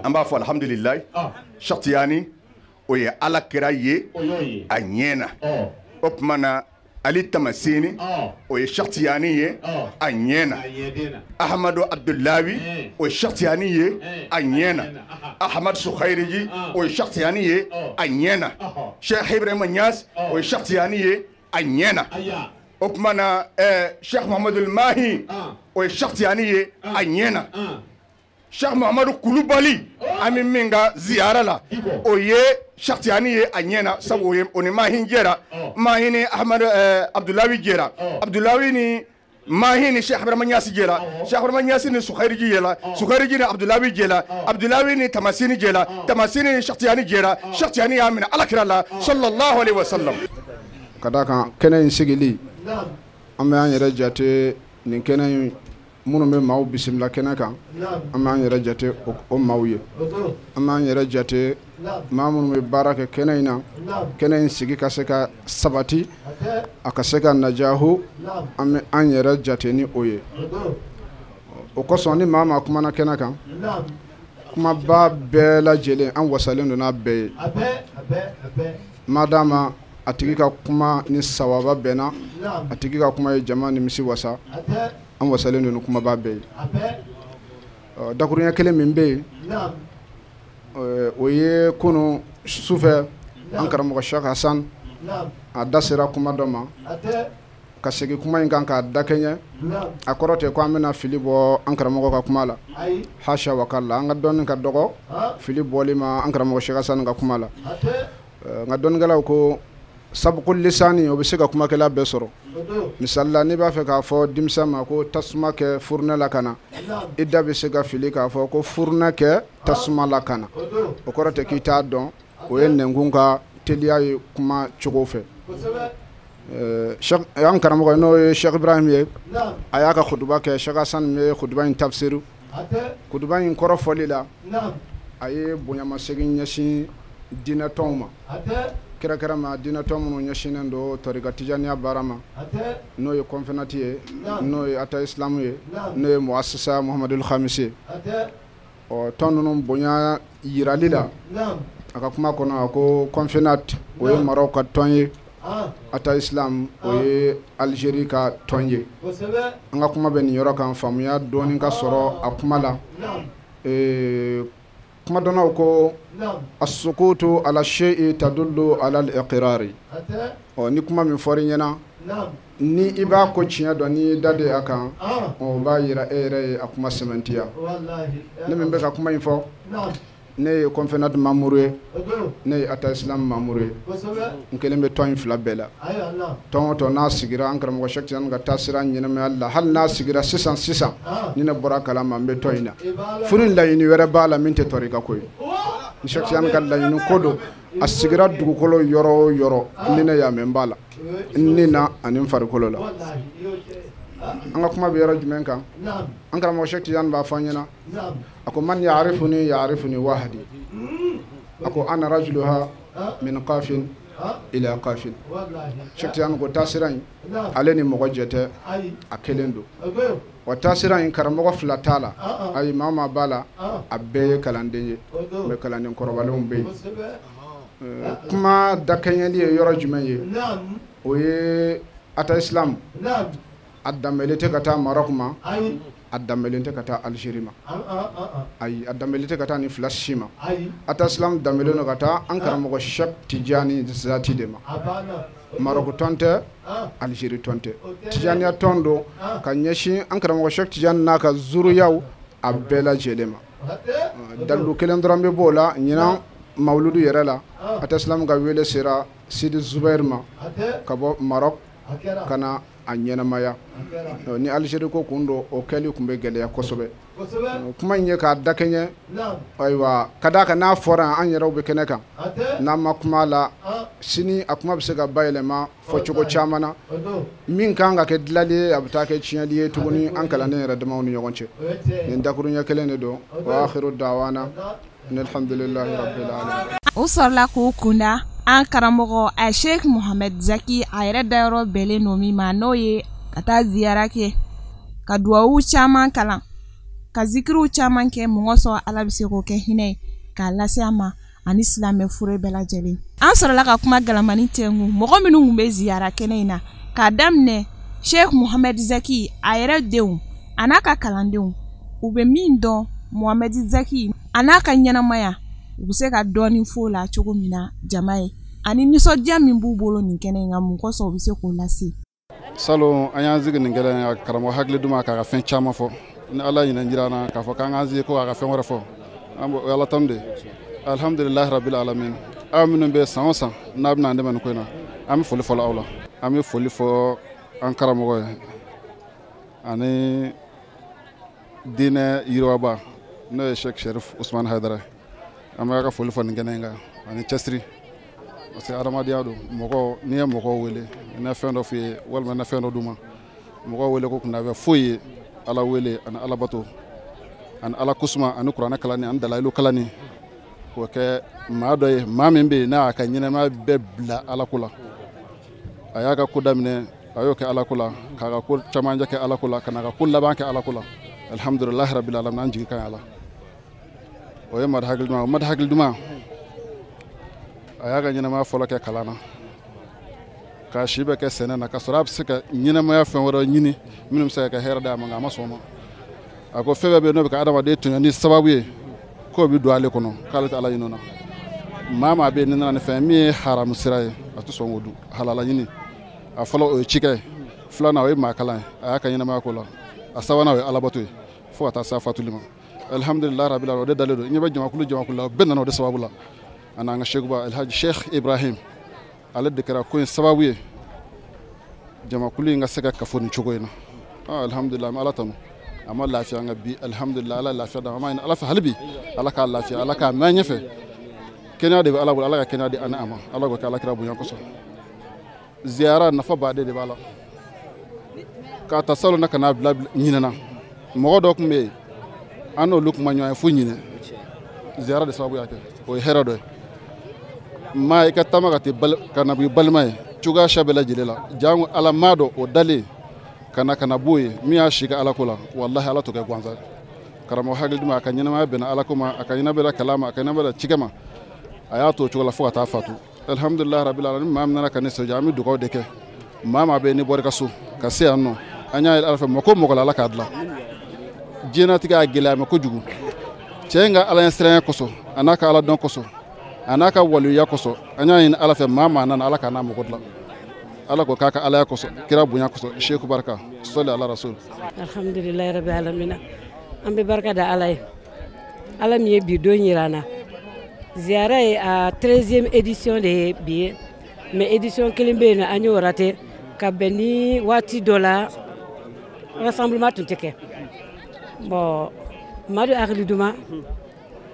an b'a fɔ alhamdulilayi sheikh tijani o ye ala kɛra ye a ɲɛ na o tuma na Ali Tamasini o ye Cheikh Tijani ye a ɲɛna Ahmadu Abdullahi o ye Cheikh Tijani ye a ɲɛna Ahmad Sukhairiji o ye Cheikh Tijani ye a ɲɛna Cheikh Ibrahima Niass o ye Cheikh Tijani ye a ɲɛna o tuma na Cheikh Mohamed Mahi o ye Cheikh Tijani ye a ɲɛna Cheikh Mohamed Coulibaly ami min ka ziyara la o ye Cheikh Tijani ye a ɲɛna sabu o ni Mahi jɛra Mahi ni Ahmad Abdullahi jɛra Abdullahi ni Mahi ni Cheikh Ibrahima Niass jɛra Cheikh Ibrahima Niass ni Sukhairiji jɛra Sukhairiji ni Abdullahi jɛra Abdullahi ni Tamasini jɛra Tamasini ni Cheikh Tijani jɛra Cheikh Tijani y'a minɛ Alakira la sallallahu alaihi wasallam. Ka d'a kan kɛnɛ in sigili an bɛ an yɛrɛ jate nin kɛnɛ in minnu bɛ maaw bisimila kɛnɛ kan an b'an yɛrɛ jate o maaw ye an b'an yɛrɛ jate maa minnu bɛ baara kɛ kɛnɛ in na kɛnɛ in sigi ka se ka sabati a ka se ka najahu an bɛ an yɛrɛ jate ni o ye o kosɔn ni maa maa kumana kɛnɛ kan kumaba bɛɛ lajɛlen an wasalen don n'a bɛɛ ye madama a tigi ka kuma ni sawaba bɛnna a tigi ka kuma ye jama nimisi wasa an wasalen don ni kumaba bɛɛ ye dakuruɲɛ kelen min bɛ yen o ye kunu sufɛ an karamɔgɔ Cheikh Hasan a da sera kuma dɔ ma ka segin kuma in kan k'a da kɛɲɛ a kɔrɔ tɛ ko an bɛna fili bɔ an karamɔgɔ ka kuma la hasha wa kalla an ka dɔnni ka dɔgɔ fili bɔli ma an karamɔgɔ Cheikh Hasan ka kuma la nka dɔnnikɛlaw ko sabu ko lisani o bɛ se ka kumakɛla bɛɛ sɔrɔ misali la n'i b'a fɛ k'a fɔ denmisɛn ma ko tasuma kɛ furunɛ la ka na i da bɛ se ka fili k'a fɔ ko furunɛ kɛ tasuma la ka na o kɔrɔ tɛ k'i t'a dɔn o ye nɛnkun ka teliya ye kuma cogo fɛ an karamɔgɔ ye n'o ye Cheikh Ibrahim ye a y'a ka khutuba kɛ Cheikh Hasan ye khutuba in tafsiru khutuba in kɔrɔ fɔli la a ye bonyamasegin ɲɛsin diinɛ tɔnw ma kira kira ma diinɛ tɔn minnu ɲɛsinnen don tɔrika tijaniya baara ma n'o ye kɔnfɛnati ye n'o ye ata islamu ye n'o ye muasisa Muhammadul Khamisi ye tɔn ninnu bonya yirali la a ka kuma kɔnɔ a ko kɔnfɛnati o ye Maroc ka tɔn ye ata islam o ye Algérie ka tɔn ye an ka kuma bɛ nin yɔrɔ kan faamuya dɔɔni ka sɔrɔ a kuma la kuma dɔnnaw ko as-sukutu ala shay'i tadullu ala al-iqrari ni kuma min fɔri ɲɛna ni i b'a ko tiɲɛ dɔn ni da de a kan o b'a yira e yɛrɛ ye a kuma sɛmɛntiya ne min bɛ ka kuma in fɔ ne ye conférencier mamuru ye ne ye ata islam mamuru ye n kelen bɛ tɔn in fila bɛɛ la tɔn o tɔn n'a sigira an karamɔgɔ Cheikh Tijani ka taasira ɲɛnamaya la hali n'a sigira sisan ni ne bɔra kalama n bɛ tɔn in na furu in laɲini wɛrɛ b'a la min tɛ tɔrika ko ye ni Cheikh Tijani ka laɲini ko don a sigira dugukolo yɔrɔ o yɔrɔ ni ne y'a mɛn n b'a la ni na ani n farikolo la an ka kuma bɛ yɔrɔ jumɛn kan an karamɔgɔ Cheikh Tijani b'a fɔ an ɲɛna a ko man ya'rifuni wahdi a ko ana rajuluha min qafin ila qafin Cheikh Tijani ko taasira in ale ni mɔgɔ jɛ tɛ a kelen don wa taasira in karamɔgɔ fila t'a la ayi maa maa b'a la a bɛɛ ye kalanden ye mais kalanden kɔrɔbalenw bɛ yen kuma dakɛɲɛli ye yɔrɔ jumɛn ye o ye ata islam a danbɛlen tɛ ka taa Maroc ma a danbɛlen tɛ ka taa Algérie ma ayi a danbɛlen tɛ ka taa ni fila si ma ata islam danbɛlen don ka taa an karamɔgɔ Cheikh Tijani Zati de ma Maroc tɔn tɛ Algérie tɔn tɛ Tijaniya tɔn don ka ɲɛsin an karamɔgɔ Cheikh Tijani n'a ka zuruyaw a bɛɛ lajɛlen ma dalu kelen dɔrɔn bɛ b'o la ɲinan mawludu yɛrɛ la ata islam ka wele sera Sidi Zubair ma ka bɔ Maroc ka na a ɲɛnamaya ni Algérie ko kun don o kɛli kun bɛ gɛlɛya kosɛbɛ kuma in ye k'a da kɛɲɛ ayiwa ka d'a kan n'a fɔra an yɛrɛw bɛ kɛnɛ kan n'an ma kuma la sini a kuma bɛ se ka bayɛlɛma fɔcogo caman na min kan ka kɛ dilali ye a bɛ taa kɛ tiɲɛli ye tuguni an kalannen yɛrɛ damaw ni ɲɔgɔn cɛ nin dakuruɲɛ kelen de don wa akhiru da'wana alhamdulillahi rabbil alamin o sɔrɔla k'o kunda an karamɔgɔ a Sheikh Mohamed Zacki a yɛrɛ dayɔrɔ bɛɛlen don min ma n'o ye ka taa ziyara kɛ ka duwawu caman kalan ka zikiriw caman kɛ mɔgɔ sɔrɔ Ala bɛ se k'o kɛ hinɛ ye k'a lase a ma ani silamɛ fure bɛɛ lajɛlen an sɔrɔla ka kuma galamani tɛngu mɔgɔ minnu tun bɛ ziyara kɛnɛ in na k'a daminɛ Sheikh Mohamed Zacki a yɛrɛ denw a n'a ka kalandenw u bɛ min dɔn Mohamed Zacki a n'a ka ɲɛnamaya u bɛ se ka dɔɔni fo la cogo min na jama ye ani nisɔndiya min b'u bolo nin kɛnɛ in kan mun kosɔn u bɛ se k'o lase. Salon an y'an sigi nin kɛnɛ karamɔgɔ hakili duman k'a ka fɛn caman fɔ ni Ala ɲinɛ jira na k'a fɔ k'an k'an sigi ko a ka fɛn wɛrɛ fɔ an bɛ Ala tanu de alhamdulilahi rabil alamin aw minnu bɛ san o san n'a bɛna an dɛmɛ nin ko in na an bɛ foli fɔlɔ aw la an bɛ foli fɔ an karamɔgɔ ye ani diinɛ yiriwaba n'o ye Sheikh Cherif Usman Haidara an bɛ ka foli fɔ nin kɛnɛ in kan ani cɛsiri parce que adamadenya don mɔgɔ n'i ye mɔgɔw wele na fɛn dɔ f'i ye walima na fɛn dɔ d'u ma mɔgɔw wele ko kunna bɛ foyi ye Ala wele ani Ala bato ani Ala kusuma ani kuranɛ kalani ani dalayilu kalani k'o kɛ maa dɔ ye maa min bɛ yen n'a y'a ka ɲɛnɛmaya bɛɛ bila Ala ko la a y'a ka ko daminɛ a y'o kɛ Ala ko la k'a ka ko camancɛ kɛ Ala ko la ka n'a ka ko laban kɛ Ala ko la alhamdulilahi rabil alamin an jigi ka ɲi Ala o ye madi hakili duman o madi hakili duman a y'a ka ɲɛnɛmaya fɔlɔ kɛ kalan na k'a si bɛ kɛ sɛnɛ na ka sɔrɔ a bɛ se ka ɲɛnɛmaya fɛn wɛrɛ ɲini minnu bɛ se ka kɛ hɛrɛ d'a ma nka a ma sɔn o ma a ko fɛn bɛɛ bɛ yen n'o bɛ ka adamaden tɔɲɔ ni sababu ye k'o bɛ don ale kɔnɔ k'ale tɛ Ala ɲini o na maa maa bɛ yen ni nana ni fɛn min ye haramu sira ye a tɛ sɔn k'o dun halala ɲini a fɔlɔ o ye cikɛ ye filanan o ye maa kalan ye a y'a ka ɲɛnɛmaya ko la a sabanan o ye Alabato ye fo ka taa se a fatuli ma alhamdulilahi rabil alamin o de dalen don i ɲɛ bɛ jamakulu la o bɛɛ nana o de sababu la ani an ka Shekuba Alhaji Sheikh Ibrahim ale de kɛra ko in sababu ye jamakulu in ka se ka kafo nin cogo in na alhamdulilahi an bɛ Ala tanu a ma lafiya an ka bi alhamdulilahi Ala ye lafiya d'an ma an b'a ɲini Ala fɛ hali bi Ala k'a lafiya Ala k'a mɛn ɲɛfɛ kɛnɛya de bɛ Ala bolo Ala ka kɛnɛya di ani a ma Ala k'o kɛ Alakira bonya kosɔn ziyara nafa baden de b'a la k'a ta salon na ka n'a bila ɲinɛna mɔgɔ dɔ tun bɛ yen an n'olu kuma ɲɔgɔn ye fo ɲinɛ ziyara de sababu y'a kɛ o ye hɛrɛ dɔ ye maa i ka taama ka na b'i balima ye cogoya siya bɛɛ lajɛlen la jango Ala maa dɔ o dalen ka na b'o ye min y'a si ka Ala ko la walahi Ala t'o kɛ gansan ye karamɔgɔ hakili duman a ka ɲɛnamaya bɛnna Ala ko ma a ka ɲɛnamaya kalan ma a ka ɲɛnamaya cikɛ ma a y'a to o cogo la fo ka taa fatu alhamdulilahi rabil alamin ni maa min nana ka ne sɔrɔ an bɛ dugawu de kɛ maa maa bɛ yen ni bɔra ka so ka se yan nɔ an y'a ye Ala fɛ mɔgɔ ko mɔgɔ la Ala k'a dilan diɲɛnatigɛ y'a gɛlɛya ma kojugu cɛ in ka Ala ɲɛ siranya kosɔn a n'a ka Ala dɔn kosɔn a n'a ka waliya kosɔn an y'a ɲini Ala fɛ maa maa nana Ala k'a n'a mɔgɔ dilan Ala ko k'a ka Alaya kosɔn kira bonya kosɔn Sheikh barika sɔli ala rasul alhamdulilahi rabil alamin an bɛ barika da Ala ye Ala min ye bi don yira an na Ziyara ye a 13e édition de ye bi ye mais édition kelen bɛ yen an y'o raté ka bɛn ni waati dɔ la rassemblement tun tɛ kɛ bon Madu hakili duman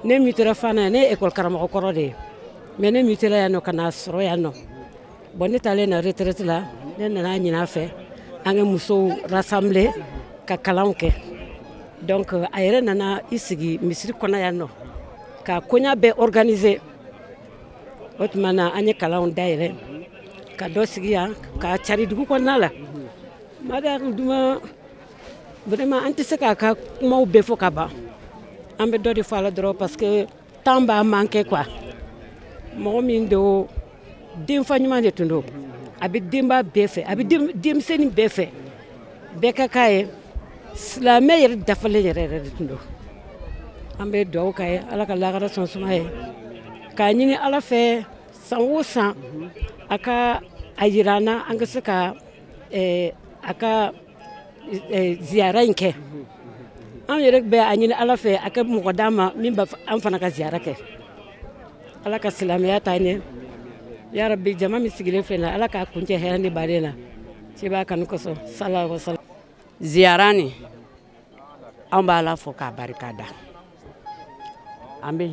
ne mutera fana ne ye école karamɔgɔ kɔrɔ de ye mais ne mutera yan nɔ ka na sɔrɔ yan nɔ bon ne taalen na retraite la ne nana ɲinɛ a fɛ an ka musow rassembler ka kalanw kɛ donc a yɛrɛ nana i sigi misiri kɔnɔ yan nɔ ka koɲa bɛɛ organiser o tuma na an ye kalanw dayɛlɛ ka dɔ sigi yan ka cari dugu kɔnɔna la Madu hakili duman vraiment an tɛ se k'a ka kumaw bɛɛ fɔ ka ban an bɛ dɔ de fɔ a la dɔrɔn parce que temps b'a manqué quoi mɔgɔ min don denfa ɲuman de tun don a bɛ denba bɛɛ fɛ a bɛ denmisɛnnin bɛɛ fɛ bɛɛ ka k'a ye silamɛ yɛrɛ dafalen yɛrɛ yɛrɛ de tun don an bɛ dugawu k'a ye Ala ka lakara sɔn suma ye k'a ɲini Ala fɛ san o san a ka a jira an na an ka se ka a ka ziyara in kɛ an yɛrɛ bɛ a ɲini Ala fɛ a ka mɔgɔ d'an ma min b'a an fana ka ziyara kɛ Ala ka silamɛya taa ɲɛ ya rabbi jama min sigilen filɛ na Ala k'a kuncɛ hɛrɛ ni baden na ci b'a kanu kosɔn sallallahu alaihi wasallam ziyara ni an b'a la fɔ k'a barika da an bɛ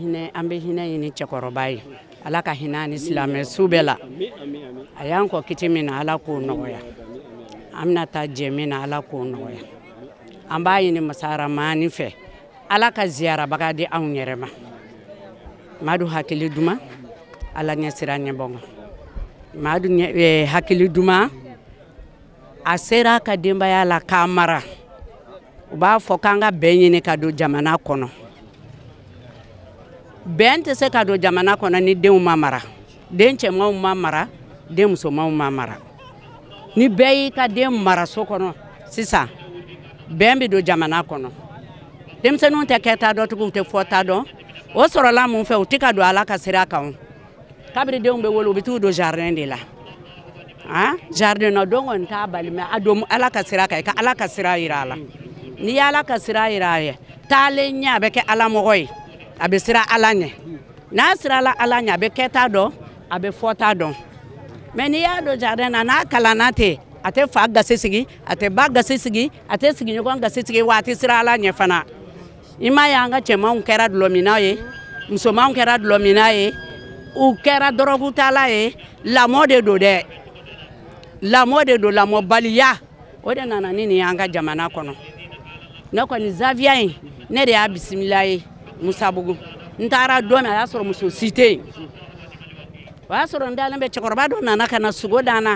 hinɛ ɲini cɛkɔrɔba ye Ala ka hinɛ ni silamɛ su bɛɛ la a y'an kɔ kiti min na Ala k'o nɔgɔya an bɛna taa jɛ min na Ala k'o nɔgɔya an b'a ɲini masaramani fɛ Ala ka ziyarabaga di anw yɛrɛ ma Madu hakili duman Ala ɲɛ sira ɲɛbɔn Madu hakili duman a sera a ka denbaya la k'a mara u b'a fɔ k'an ka bɛn ɲini ka don jamana kɔnɔ bɛn tɛ se ka don jamana kɔnɔ ni denw ma mara den cɛmanw ma mara den musomanw ma mara ni bɛɛ y'i ka den mara so kɔnɔ sisan bɛn bɛ don jamana kɔnɔ denmisɛnninw tɛ kɛta dɔn tugun u tɛ fɔta dɔn o sɔrɔla mun fɛ u tɛ ka don Ala ka sira kan kabiri denw bɛ wolo u bɛ t'u don jardin de la jardin na don kɔni t'a bali mɛ a don Ala ka sira kan i ka Ala ka sira yira a la n'i ye Ala ka sira yira a ye taalen ɲɛ a bɛ kɛ Ala mɔgɔ ye a bɛ sira Ala ɲɛ n'a sirala Ala ɲɛ a bɛ kɛta dɔn a bɛ fɔta dɔn mɛ n'i y'a don jardin na n'a kalanna ten a tɛ fa gasi sigi a tɛ ba gasi sigi a tɛ sigiɲɔgɔn gasi sigi wa a tɛ sira Ala ɲɛ fana i m'a ye an ka cɛmanw kɛra dulɔminna ye musomanw kɛra dulɔminna ye u kɛra dɔrɔgutala ye lamɔ de don dɛ lamɔ de don lamɔbaliya o de nana ni nin y'an ka jamana kɔnɔ ne kɔni Zaviya in ne de y'a bisimila ye Musabugu n taara don min a y'a sɔrɔ muso si tɛ yen o y'a sɔrɔ n dalen bɛ cɛkɔrɔba dɔ nana ka na sogo dan na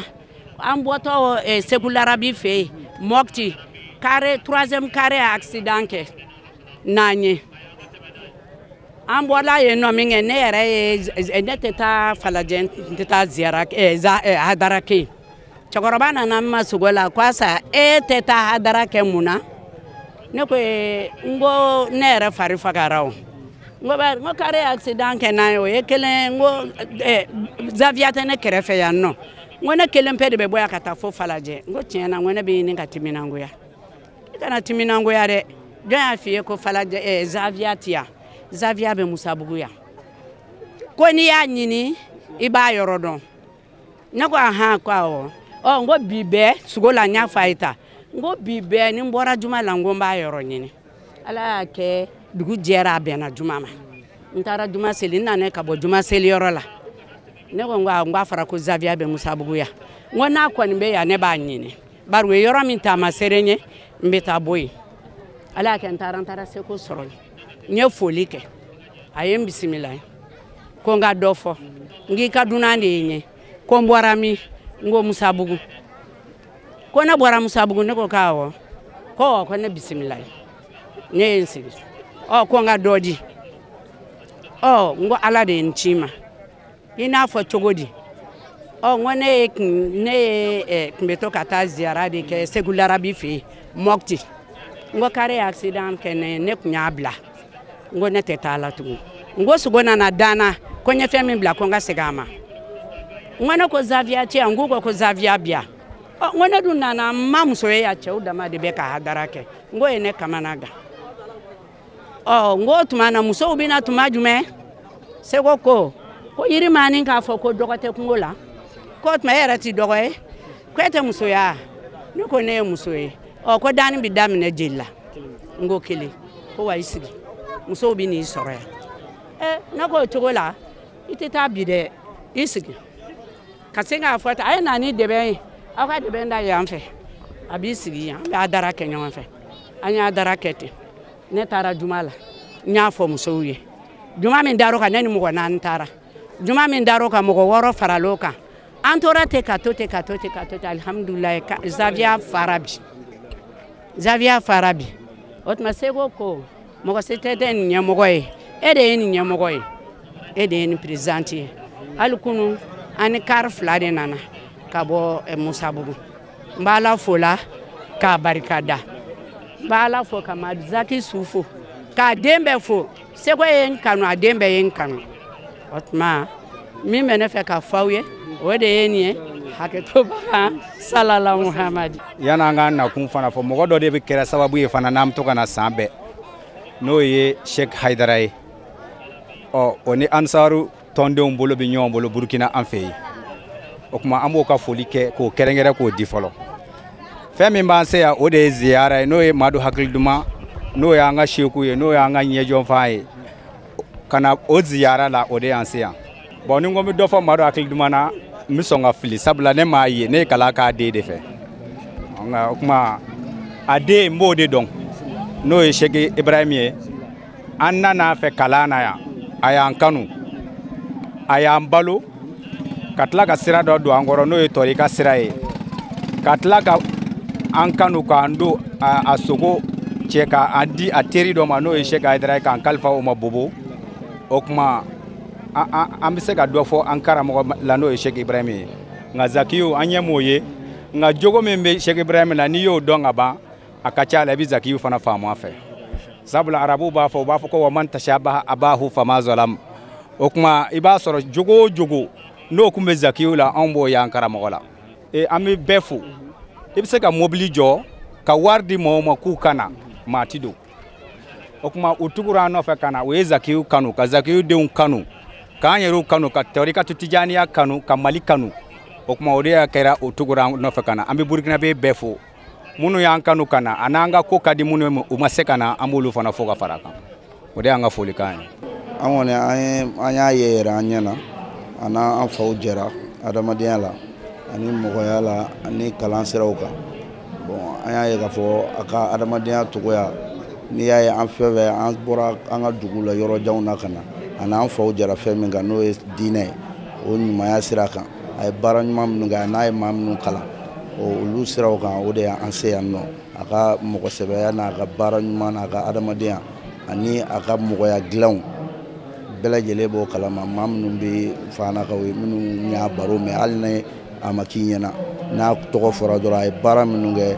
an bɔtɔ Sekularabi fɛ yen Mɔpti carré 3e carré a accident kɛ n'an ye an bɔla yen nɔ min kɛ ne yɛrɛ ye ne tɛ taa Falajɛ n tɛ taa Ziyara hadara kɛ cɛkɔrɔba nana n ma sogo la ko asa e tɛ taa hadara kɛ mun na ne ko n ko ne yɛrɛ fari fagara o n ko carré accident kɛ n'a ye o ye kelen n ko Zaviya tɛ ne kɛrɛfɛ yan nɔ n ko ne kelen pe de bɛ bɔ yan ka taa fo Falajɛ n ko tiɲɛ na n ko ne bɛ ɲini ka timinangoya i kana timinangoya dɛ jɔn y'a f'i ye ko Falajɛ Zaviya ti yan Zaviya bɛ Musabugu yan ko n'i y'a ɲini i b'a yɔrɔ dɔn ne ko ahan ko awɔ n ko bi bɛɛ sogo la n y'a f'a ye ta n ko bi bɛɛ ni n bɔra juma la n ko n b'a yɔrɔ ɲini Ala y'a kɛ dugu jɛra a bɛnna juma ma n taara juma seli n nana ka bɔ juma seli yɔrɔ la ne ko n k'a fɔra ko Zaviya bɛ Musabugu yan n ko n'a kɔni bɛ yan ne b'a ɲini bari u ye yɔrɔ min taama seere n ye n bɛ taa bɔ yen Ala y'a kɛ n taara seko sɔrɔ n ye foli kɛ a ye n bisimila ko n ka dɔ fɔ n k'i ka dunan de ye n ye ko n bɔra min n ko Musabugu ko ne bɔra Musabugu ne ko k'awɔ ko ne bisimila ne ye n sigi ko n ka dɔ di n ko Ala de ye n ci ma i n'a fɔ cogo di n ko ne kun bɛ to ka taa Ziyara de kɛ Sekularabi fɛ yen Mɔpti n ko carré accident kɛ ne kun y'a bila n ko ne tɛ taa la tugun n ko sogo nana danna ko n ye fɛn min bila ko n ka segin a ma n ko ne ko Zaviya tɛ yan n k'u ko Zaviya bi yan n ko ne dun nana n ma muso ye yan cɛw dama de bɛ ka hadara kɛ n ko ye ne kamana gan n ko tuma na musow bɛ na tuma jumɛn Seko ko yirimani k'a fɔ ko dɔgɔ tɛ kungo la ko tuma e yɛrɛ tɛ dɔgɔ ye ko e tɛ muso ye ne ko ne ye muso ye ko danni bɛ daminɛ jeli la n ko kelen ko wa i sigi musow bɛ n'i sɔrɔ yan ne ko o cogo la i tɛ taa bi dɛ i sigi ka se k'a fɔ ta a ye na ni dɛbɛn ye aw ka dɛbɛn da yan fɛ a b'i sigi yan an bɛ hadara kɛ ɲɔgɔn fɛ an ye hadara kɛ ten ne taara juma la n y'a fɔ musow ye juma min dar'o kan ne ni mɔgɔ 4 taara juma min dar'o kan mɔgɔ 6 faral'o kan an tora ten ka to ten alihamudulila Zaviya fara bi o tuma Seko ko mɔgɔ si tɛ nin ɲɛmɔgɔ ye e de ye nin ɲɛmɔgɔ ye e de ye nin présidente ye hali kunu an ni car 2 de nana ka bɔ Musabugu n b'a Ala fo la k'a barikada n b'a Ala fo ka Zacki su fo k'a den bɛɛ fo Seko ye n kanu a den bɛɛ ye n kanu o tuma min bɛ ne fɛ ka fɔ aw ye o de ye nin ye hakɛto baga salala Mohamed yan'an ka nakun fana fɔ mɔgɔ dɔ de bɛ kɛra sababu ye fana n'an bɛ to ka na san bɛɛ n'o ye Sheikh Haidara ye o ni Ansaru tɔndenw bolo bɛ ɲɔgɔn bolo Burkina an fɛ yen o kuma an b'o ka foli kɛ k'o kɛrɛnkɛrɛn k'o di fɔlɔ fɛn min b'an se yan o de ye Ziyara ye n'o ye Madu hakili duman n'o y'an ka sheku ye n'o y'an ka ɲɛjɔnfan ye ka na o Ziyara la o de y'an se yan bon ni n ko n bɛ dɔ fɔ Madu hakili duman na n bɛ sɔn ka fili sabula ne m'a ye ne ye kalan k'a den de fɛ o kuma a den n b'o de dɔn n'o ye Sheikh Ibrahim ye an nana fɛ kalan na yan a y'an kanu a y'an balo ka tila ka sira dɔ don an kɔrɔ n'o ye tɔrika sira ye ka tila ka an kanu k'an don a sogo cɛ k'an di a teri dɔ ma n'o ye Sheikh Haidara ye k'an kalifa o ma bobo o kuma an bɛ se ka dɔ fɔ an karamɔgɔ la n'o ye Sheikh Ibrahim ye nka Zacki an ɲɛ m'o ye nga jogo min be Sheikh Ibrahim la ni yo don aba akacha la bi Zacki fana faamu afa sabula arabu ba fo ko wa man tashabaha abahu fama zalam o kuma iba soro jogo no kumbe Zacki la ambo ya ankara mogola e ami befu ibse ka mobili jo ka wardi mo ku kana matido o kuma utugura no fa kana we Zacki kanu ka Zacki de un kanu ka yeru kanu ka teorika tijaniya kanu ka mali kanu o kuma ode kera utugura no fa kana ambe burkina be befu munu ya kanu kana ananga ko kadi munu umasekana amulu fana foga faraka ode anga foli kan amone anya yera anyana ana an faw jera adamadenya la ani mogoya la ani kalansiraw kan bon anya ye ka fo aka adamadenya togoya ni yaye an feve an bora an ga dugu la yoro jawna kana ana an faw jera femi ga no dine o nyumaya sira kan ay bara nyuma mnu ga na ay mamnu kala o ulu siraw kan o de an se yanno aka mogo sebe na ga bara nyuma na ga adamadenya ani aka mogoya glaw bela jele bo kalama mamnu be fana ka we minu nya baro me alne amakinyana na togo fora dora ay bara minu ge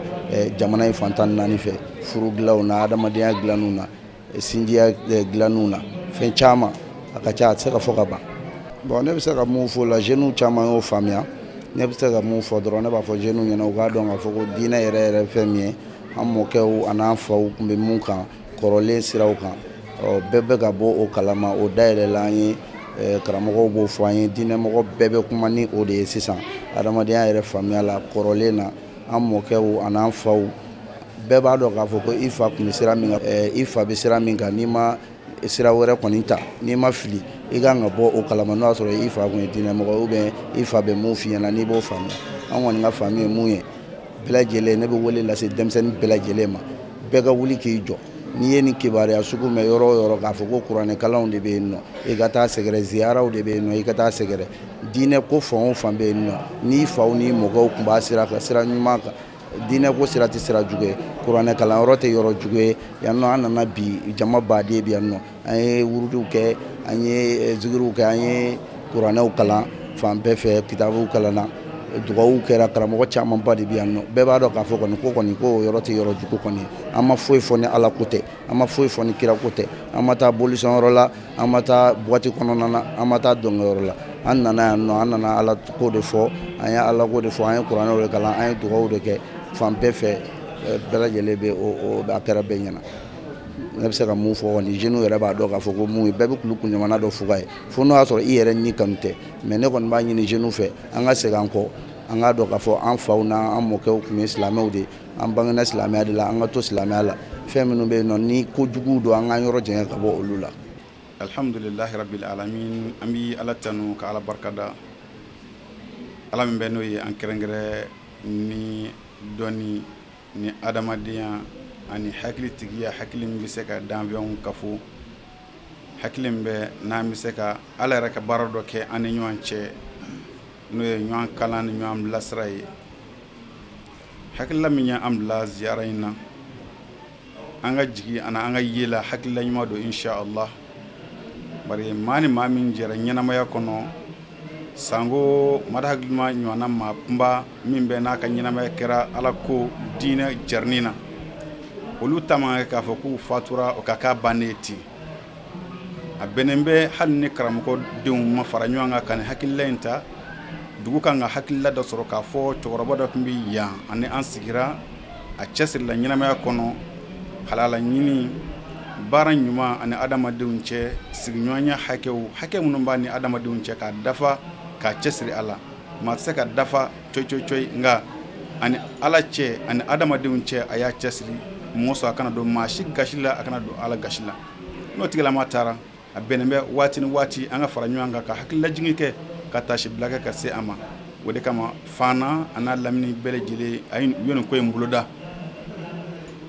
jamana fantan nani fe furu glaw na adamadenya glanuna sindia glanuna fen chama akacha tsaka foka ba bon ne bisa ka mu fo la jeune chama o famia ne bisa ka mu fo dora ne ba fo jeune nyana o ga don afo ko dina ere femie ammo ke o ana fo kumbe munka korole siraw kan o bebe ga bo o kalama o daire la yin karamogo bo fo yin dina mogo bebe kuma ni o de sisan adamadenya ere famia la korole na ammo ke o ana fo beba do ga fo ko ifa kun sira min ifa be sira min ga ni ma sira wore koninta ni ma fili iga nga bo o kalama no asoro ifa kun dina mogo o be ifa be mu fi na ni bo famia an woni nga famia mu ye bela jele ne be wole la se demsen bela jele ma bega wuli ki jo ni yeni kibari asuku me yoro ka fo ko Qur'an kalaw de be no e gata segere ziyara de be no e gata segere dine ko fon fambe no ni faw ni mogo kumba sira ka sira nyuma ka dine ko sira ti sira juge Qur'an kala rote yoro juge yanno anana bi jama bade bi yanno ay wurudu ke anye ziguru ke anye Qur'an kala fambe fe kitabu kala na dugawu kera karamogo caman ba de bi yanno bɛɛ b'a dɔn k'a fɔ kɔni ko yɔrɔ tɛ yɔrɔ jugu kɔni an ma foyi fɔ ni ala ko tɛ an ma foyi fɔ ni kira ko tɛ an ma taa bolisɔn yɔrɔ la an ma taa boîte kɔnɔna na an ma taa dɔnkɛ yɔrɔ la an nana yan nɔ an nana ala ko de fɔ an ye ala ko de fɔ an ye kuranɛw de kalan an ye dugawu de kɛ fan bɛɛ fɛ bɛɛ lajɛlen bɛ o a kɛra bɛɛ ɲɛna ne bɛ se ka mun fɔ kɔni jeunes yɛrɛ b'a dɔn k'a fɔ ko mun ye bɛɛ bɛ kulu kun ɲamana dɔ fuga ye fo n'o y'a sɔrɔ i yɛrɛ ni kanu tɛ mais ne kɔni b'a ɲini jeunes fɛ an ka segin an kɔ an ka dɔn k'a fɔ an faw na an mɔkɛw tun ye silamɛw de an bangena silamɛya de la an ka to silamɛya la fɛn minnu bɛ yen nɔ ni kojuguw don an k'an yɔrɔ jɛngɛ ka bɔ olu la. alhamdulillahi rabbil alamin an bɛ ala tanu ka ala barikada ala min bɛ n'o ye an kɛrɛnkɛrɛn ni dɔnni ni adamadenya ani hakilitigiya hakili min bɛ se ka danfɛnw kafo hakili min bɛ n'an bɛ se ka ala yɛrɛ ka baara dɔ kɛ an ni ɲɔgɔn cɛ n'o ye ɲɔgɔn kalan ni ɲɔgɔn bilasira ye hakilila min y'an bila ziyara in na an ka jigi ani an ka ye la hakilila ɲuman don inshallah bari maa ni maa min jɛra ɲɛnamaya kɔnɔ sango mada hakilima ɲɔgɔnna maa kunba min bɛ n'a ka ɲɛnamaya kɛra ala ko diinɛ jɛrinin na olu taama k'a fɔ k'u fatura o ka k'a bannen ten a bɛnnen bɛ hali ni karamɔgɔ denw ma fara ɲɔgɔn kan ka nin hakilila in ta dugu kan ka hakilila dɔ sɔrɔ k'a fɔ cɛkɔrɔba dɔ tun bɛ yan ani an sigira a cɛsirila ɲɛnamaya kɔnɔ halala ɲini baara ɲuman ani adamadenw cɛ sigiɲɔgɔnya hakɛ minnu b'a ni adamadenw cɛ k'a dafa k'a cɛsiri a la maa tɛ se ka dafa coyi nka ani ala cɛ ani adamadenw cɛ a y'a cɛsiri mɔsɔn a kana don maa si gasi la a kana don ala gasi la n'o tigilama taara a bɛnnen bɛ waati ni waati an ka fara ɲɔgɔn kan ka hakililajigin kɛ ka taasi bila kɛ ka se a ma o de kama fana a n'a lamini bɛɛ lajɛlen a ye nin ko in boloda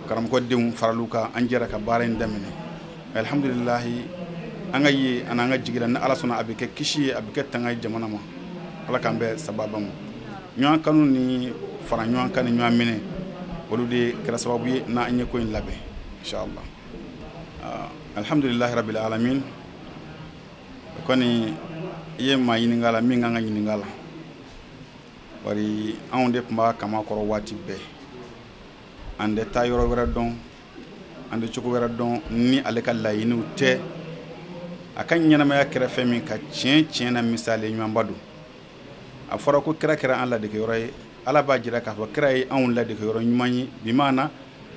karamɔgɔdenw faral'u kan an jɛra ka baara in daminɛ alhamdulilahi an ka ye ani an ka jigila ni ala sɔnna a bɛ kɛ kisi ye a bɛ kɛ tanga ye jamana ma ala k'an bɛɛ sababa ma ɲɔgɔn kanu ni fara ɲɔgɔn kan ni ɲɔgɔn minɛ olu de kɛra sababu ye n'an ye ko in labɛn inshallah alhamdulilahi rabbil alamin kɔni i ye maa ɲininka la min kan ka ɲininka la bari anw de kuma kama kɔrɔ waati bɛɛ an de taa yɔrɔ wɛrɛ dɔn an de cogo wɛrɛ dɔn ni ale ka laɲiniw tɛ a ka ɲɛnamaya kɛra fɛn min ka tiɲɛ na misali ɲumanba don a fɔra ko kira kɛra an ladege yɔrɔ ye ala b'a jira k'a fɔ kira ye anw ladege yɔrɔ ɲuman ye bi maana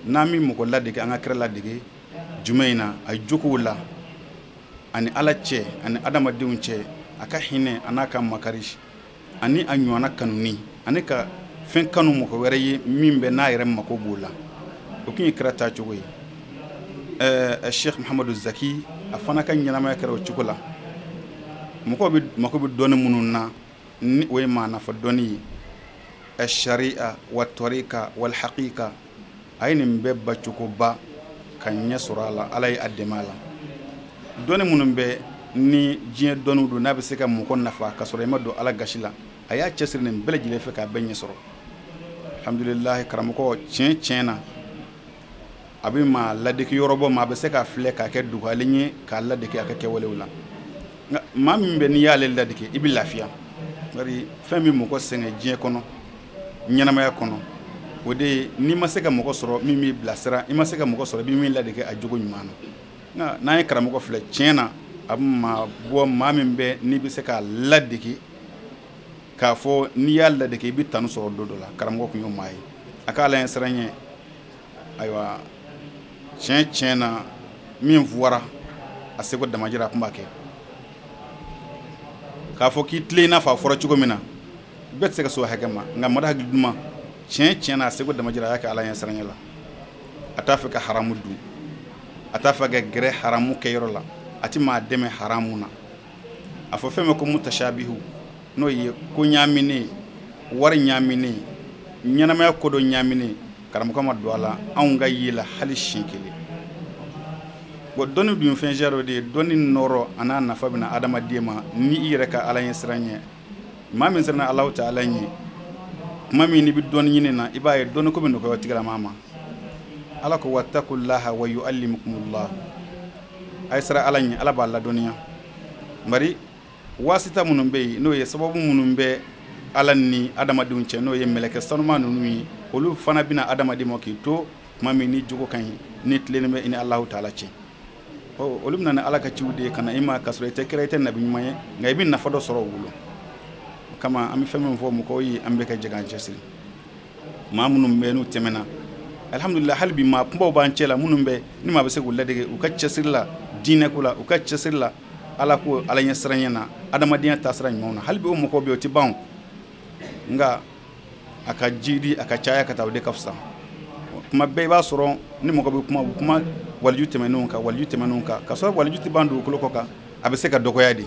n'an min mɔgɔ ladege an ka kira ladege jumɛn in na a jogow la ani ala cɛ ani adamadenw cɛ a ka hinɛ a n'a ka makari ani a ɲɔgɔnna kanuni ani ka fɛn kanu mɔgɔ wɛrɛ ye min bɛ n'a yɛrɛ mako b'o la o kun ye kira taa cogo ye Sheikh Mohamed Zacki a fana ka ɲɛnamaya kɛra o cogo la mɔgɔw mako bɛ dɔnni minnu na ni o ye maa nafa dɔnni ye الشريعة والطريقة والحقيقة أين مببا تشوكوبا كان يسرى على الدمالا دون منبه ni jiɲɛ dɔnniw don n'a bɛ se ka mɔgɔ nafa ka sɔrɔ i ma don ala gasi la a y'a cɛsiri nin bɛɛ lajɛlen fɛ k'a bɛɛ ɲɛ sɔrɔ alhamdulilahi karamɔgɔ tiɲɛ na a bɛ maa ladeki yɔrɔ bɔ maa bɛ se k'a filɛ k'a kɛ dugalen ye k'a ladeki a ka kɛwalew la nka maa min bɛ n'i y'ale ladeki i bɛ lafiya bari fɛn min mɔgɔ sɛgɛn diɲɛ kɔnɔ ɲɛnamaya kɔnɔ o de ye n'i ma se ka mɔgɔ sɔrɔ min b'i bilasira i ma se ka mɔgɔ sɔrɔ i bɛ min ladeki a jogo ɲuman na nka n'an ye karamɔgɔ filɛ tiɲɛ na a bɛ maa bɔ maa min bɛ n'i bɛ se k'a ladeki k'a fɔ n'i y'a ladeki i bɛ tanu sɔrɔ don dɔ la karamɔgɔ tun y'o maa ye a k'a lajɛ siran ɲɛ ayiwa tiɲɛ na min fɔra a seko damajira a tun b'a kɛ k'a fɔ k'i tilen i n'a fɔ a fɔra cogo min na bɛɛ tɛ se ka so hakɛ ma nka mada hakili duman tiɲɛ na a seko damajira a y'a kɛ ala ɲɛ siran ɲɛ la a t'a fɛ ka haramu dun a t'a fɛ ka gɛrɛ haramu kɛ yɔrɔ la a ti maa dɛmɛ haramu na a fɔ fɛn min ko mutashabihu n'o ye ko ɲaamine wari ɲaamine ɲɛnamaya ko dɔ ɲaamine karamɔgɔ ma don a la anw ka ye la hali siɲɛ kelen bon dɔnni dun fɛn dɔ de ye dɔnni nɔrɔ a n'a nafa bɛna adamaden ma ni i yɛrɛ ka ala ɲɛ siran ɲɛ maa min siranna alahu ta ala ɲɛ kuma min n'i bɛ dɔnni ɲini na i b'a ye dɔnni ko bɛ nɔgɔya tigilama ma ala ko wattaqullaha wa yu'allimukumullah a ye siran ala ɲɛ ala b'a ladɔnniya bari wasita minnu bɛ yen n'o ye sababu minnu bɛ ala ni adamadenw cɛ n'o ye mɛlɛkɛ sanuma ninnu ye olu fana bɛna adamaden ma k'i to kuma min ni jogo ka ɲi ni tilennen bɛ i ni alahu taala cɛ olu bɛna ni ala ka ciw de ye ka na i ma ka sɔrɔ i tɛ kira i tɛ nabi ɲuman ye nka i bɛ nafa dɔ sɔrɔ o bolo o kama an bɛ fɛn min fɔ mɔgɔw ye an bɛ ka jɛ k'an cɛsiri maa minnu bɛ n'u tɛmɛna alhamdulillah hali bi maa kunbaw b'an cɛ la minnu bɛ ni maa bɛ se k'u ladege u ka cɛsiri la diinɛ ko la u ka cɛsiri la ala ko ala ɲɛ siran ɲɛ na adamadenya taasira ɲumanw na hali bi o mɔgɔw bɛ yen o tɛ ban nka a ka jidi a ka caya ka taa o de ka fisa kuma bɛɛ i b'a sɔrɔ ni mɔgɔ bɛ kuma u kuma waliju tɛmɛnenw kan ka sɔrɔ waliju tɛ ban dugukolo kɔ kan a bɛ se ka dɔgɔya de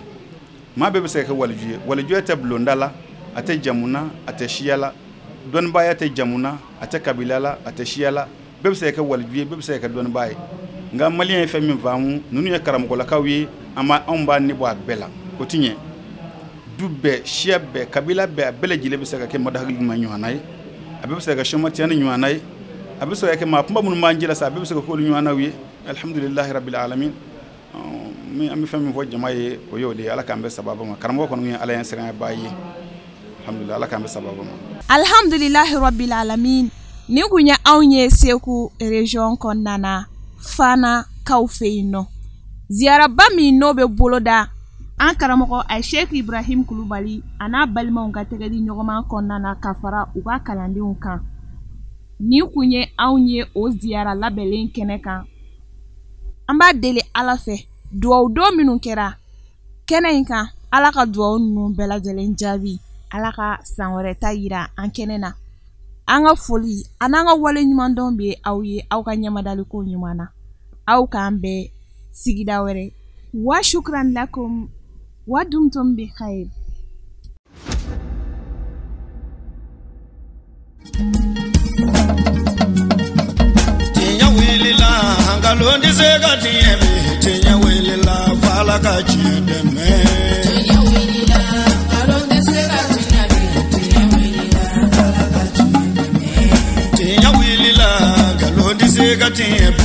maa bɛɛ bɛ se ka kɛ waliju ye waliju tɛ bulonda la a tɛ jamu na a tɛ siya la dɔnnibaya tɛ jamu na a tɛ kabila la a tɛ siya la bɛɛ bɛ se ka kɛ waliju ye bɛɛ bɛ se ka kɛ dɔnnibaa ye nka maliyɛn ye fɛn min faamu ninnu ye karamɔgɔlakaw ye anw b'a nibɔ a bɛɛ la o ti ɲɛ du bɛɛ siya bɛɛ kabila bɛɛ a bɛɛ lajɛlen bɛ se ka kɛ madahali ɲuman ɲɔgɔnna ye a bɛɛ bɛ se ka kɛ sɔmɔtiyani ɲɔgɔnna ye a bɛ se ka kɛ maa kunba minnu b'an jɛla sa a bɛɛ bɛ se ka k'olu ɲɔgɔnnaw ye alhamdulilahi rabbil alamin an bɛ fɛn min fɔ jama ye o y'o de ye ala k'an bɛ sababa ma karamɔgɔ kɔni ye ala ɲɛ siranya ye alhamdulilahi ala k'an bɛ sababa ma alhamdulilahi rabbil alamin ni kun ye anw ye Segu region kɔnɔna na Fana kaw fɛ yen nɔ ziyaraba min n'o bɛ boloda an karamɔgɔ a Sheikh Ibrahim Coulibaly a n'a balimaw ka tɛgɛdi ɲɔgɔnman kɔnɔna na ka fara u ka kalandenw kan ni kun ye anw ye o ziyara labɛnlen kɛnɛ kan an b'a deli ala fɛ duwawu don minnu kɛra kɛnɛ in kan ala ka duwawu ninnu bɛɛ lajɛlen jaabi ala ka san wɛrɛ ta yira an kɛnɛ na an ka foli an'an ka wale ɲuman dɔn bɛ aw ye aw ka ɲamadaliko ɲuman na aw k'an bɛɛ sigida wɛrɛ wa shukran lakum wa dumtum bi khair tinya wilila ngalondi zega tiemi tinya wilila fala ka chideme tinya wilila ngalondi zega tinya wilila fala ka chideme tinya wilila ngalondi zega tiemi